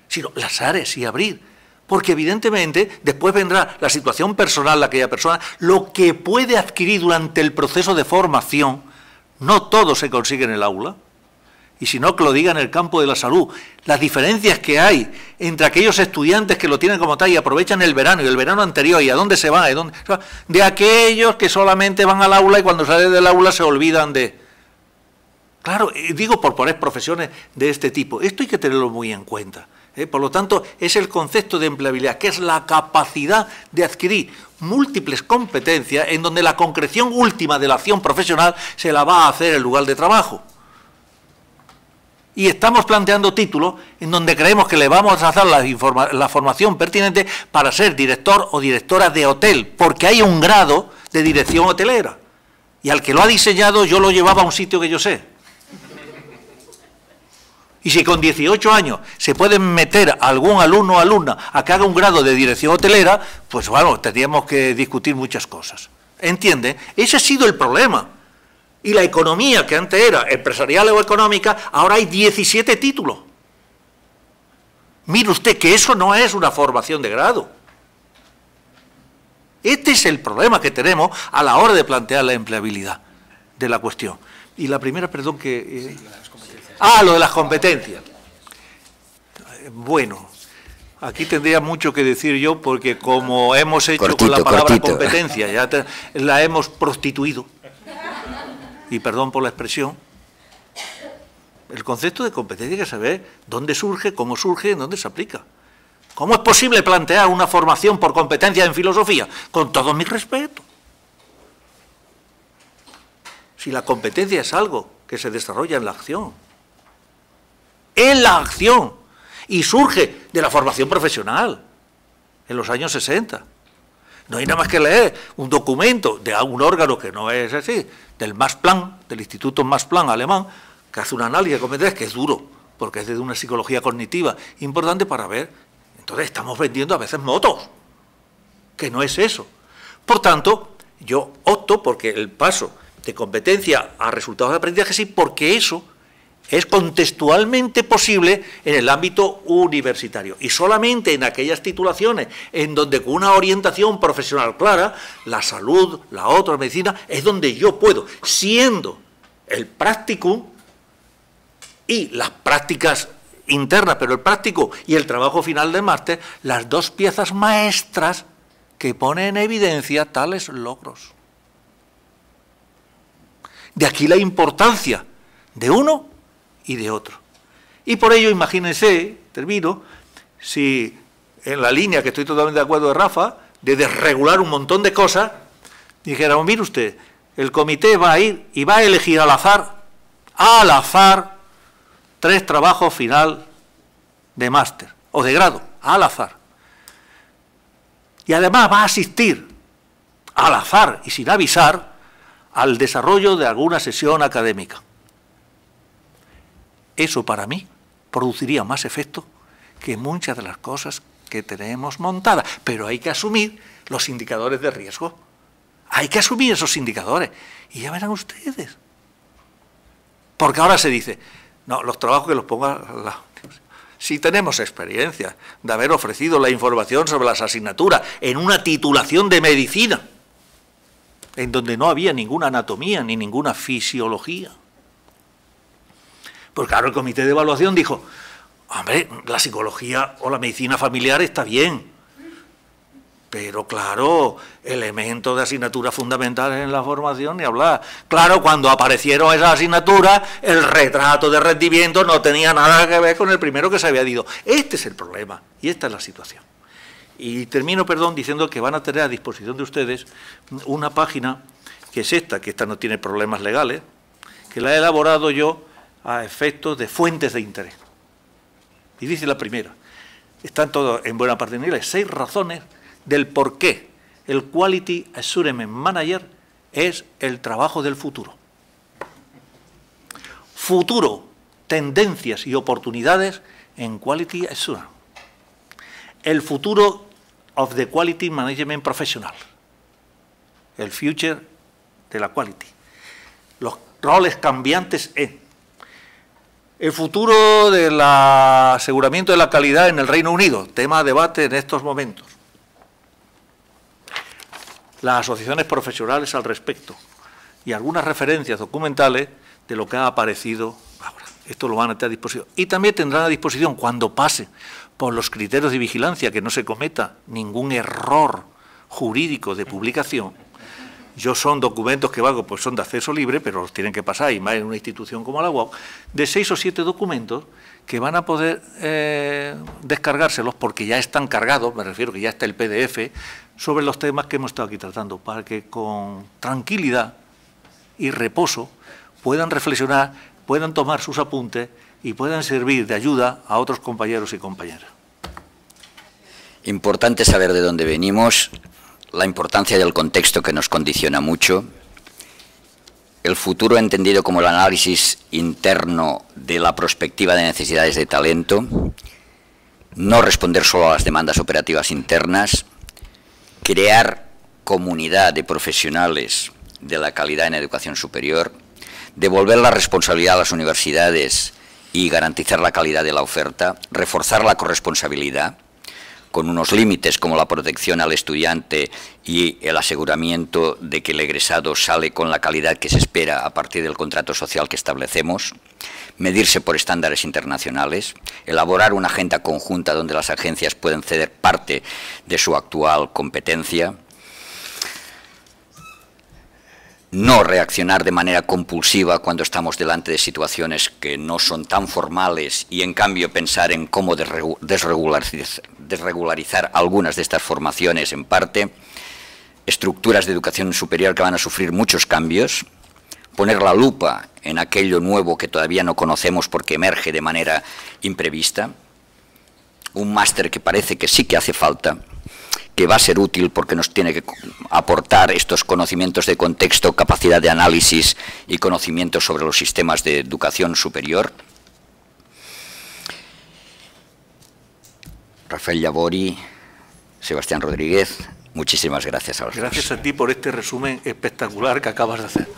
sino las áreas y abrir, porque evidentemente después vendrá la situación personal de aquella persona, lo que puede adquirir durante el proceso de formación. No todo se consigue en el aula, y si no, que lo diga en el campo de la salud, las diferencias que hay entre aquellos estudiantes que lo tienen como tal y aprovechan el verano y el verano anterior y a dónde se van, de aquellos que solamente van al aula y cuando salen del aula se olvidan de... Claro, digo por poner profesiones de este tipo, esto hay que tenerlo muy en cuenta. Por lo tanto, es el concepto de empleabilidad, que es la capacidad de adquirir múltiples competencias en donde la concreción última de la acción profesional se la va a hacer en el lugar de trabajo. Y estamos planteando títulos en donde creemos que le vamos a dar la formación pertinente para ser director o directora de hotel, porque hay un grado de dirección hotelera. Y al que lo ha diseñado yo lo llevaba a un sitio que yo sé. Y si con 18 años se pueden meter algún alumno o alumna a que haga un grado de dirección hotelera, pues bueno, tendríamos que discutir muchas cosas. ¿Entiende? Ese ha sido el problema. Y la economía, que antes era empresarial o económica, ahora hay 17 títulos. Mire usted que eso no es una formación de grado. Este es el problema que tenemos a la hora de plantear la empleabilidad de la cuestión. Y la primera, perdón, que... lo de las competencias. Bueno, aquí tendría mucho que decir yo, porque como hemos hecho con la palabra competencia, ya la hemos prostituido. Y perdón por la expresión, el concepto de competencia hay que saber dónde surge, cómo surge, en dónde se aplica. ¿Cómo es posible plantear una formación por competencia en filosofía? Con todo mi respeto. Si la competencia es algo que se desarrolla en la acción. En la acción. Y surge de la formación profesional, en los años 60. No hay nada más que leer un documento de algún órgano que no es así, del Max Planck, del Instituto Max Planck alemán, que hace un análisis de competencias que es duro, porque es de una psicología cognitiva importante para ver. Entonces estamos vendiendo a veces motos, que no es eso. Por tanto, yo opto porque el paso de competencia a resultados de aprendizaje sí, porque eso es contextualmente posible en el ámbito universitario y solamente en aquellas titulaciones en donde con una orientación profesional clara, la salud, la otra medicina, es donde yo puedo, siendo el practicum y las prácticas internas, pero el práctico y el trabajo final del máster, las dos piezas maestras que ponen en evidencia tales logros. De aquí la importancia de uno y de otro. Y por ello, imagínense, termino, si en la línea que estoy totalmente de acuerdo de Rafa, de desregular un montón de cosas, dijéramos, mire usted, el comité va a ir y va a elegir al azar, 3 trabajos final de máster o de grado, al azar. Y además va a asistir al azar y sin avisar al desarrollo de alguna sesión académica. Eso para mí produciría más efecto que muchas de las cosas que tenemos montadas. Pero hay que asumir los indicadores de riesgo. Hay que asumir esos indicadores. Y ya verán ustedes. Porque ahora se dice, no, los trabajos que los ponga... Si tenemos experiencia de haber ofrecido la información sobre las asignaturas en una titulación de medicina, en donde no había ninguna anatomía ni ninguna fisiología. Pues claro, el comité de evaluación dijo, hombre, la psicología o la medicina familiar está bien, pero claro, elementos de asignaturas fundamentales en la formación, ni hablar. Claro, cuando aparecieron esas asignaturas, el retrato de rendimiento no tenía nada que ver con el primero que se había dicho. Este es el problema y esta es la situación. Y termino, perdón, diciendo que van a tener a disposición de ustedes una página, que es esta, que esta no tiene problemas legales, que la he elaborado yo a efectos de fuentes de interés. Y dice la primera, están todos en buena parte en inglés, 6 razones del por qué el Quality Assurance Manager es el trabajo del futuro. Futuro, tendencias y oportunidades en Quality Assurance. El futuro of the Quality Management Professional. El future de la quality. Los roles cambiantes en el futuro del aseguramiento de la calidad en el Reino Unido, tema de debate en estos momentos. Las asociaciones profesionales al respecto y algunas referencias documentales de lo que ha aparecido ahora. Esto lo van a tener a disposición. Y también tendrán a disposición, cuando pase por los criterios de vigilancia, que no se cometa ningún error jurídico de publicación. Son documentos que valgo, pues son de acceso libre, pero los tienen que pasar, y más en una institución como la UOC, de 6 o 7 documentos que van a poder descargárselos, porque ya están cargados, me refiero que ya está el PDF, sobre los temas que hemos estado aquí tratando, para que con tranquilidad y reposo puedan reflexionar, puedan tomar sus apuntes y puedan servir de ayuda a otros compañeros y compañeras. Importante saber de dónde venimos, la importancia del contexto que nos condiciona mucho, el futuro entendido como el análisis interno de la prospectiva de necesidades de talento, no responder solo a las demandas operativas internas, crear comunidad de profesionales de la calidad en educación superior, devolver la responsabilidad a las universidades y garantizar la calidad de la oferta, reforzar la corresponsabilidad, con unos límites como la protección al estudiante y el aseguramiento de que el egresado sale con la calidad que se espera a partir del contrato social que establecemos, medirse por estándares internacionales, elaborar una agenda conjunta donde las agencias pueden ceder parte de su actual competencia, no reaccionar de manera compulsiva cuando estamos delante de situaciones que no son tan formales y, en cambio, pensar en cómo desregularizar algunas de estas formaciones en parte, estructuras de educación superior que van a sufrir muchos cambios, poner la lupa en aquello nuevo que todavía no conocemos porque emerge de manera imprevista, un máster que parece que sí que hace falta, que va a ser útil porque nos tiene que aportar estos conocimientos de contexto, capacidad de análisis y conocimientos sobre los sistemas de educación superior. Rafael Yabori, Sebastián Rodríguez, muchísimas gracias a los dos. Gracias a ti por este resumen espectacular que acabas de hacer.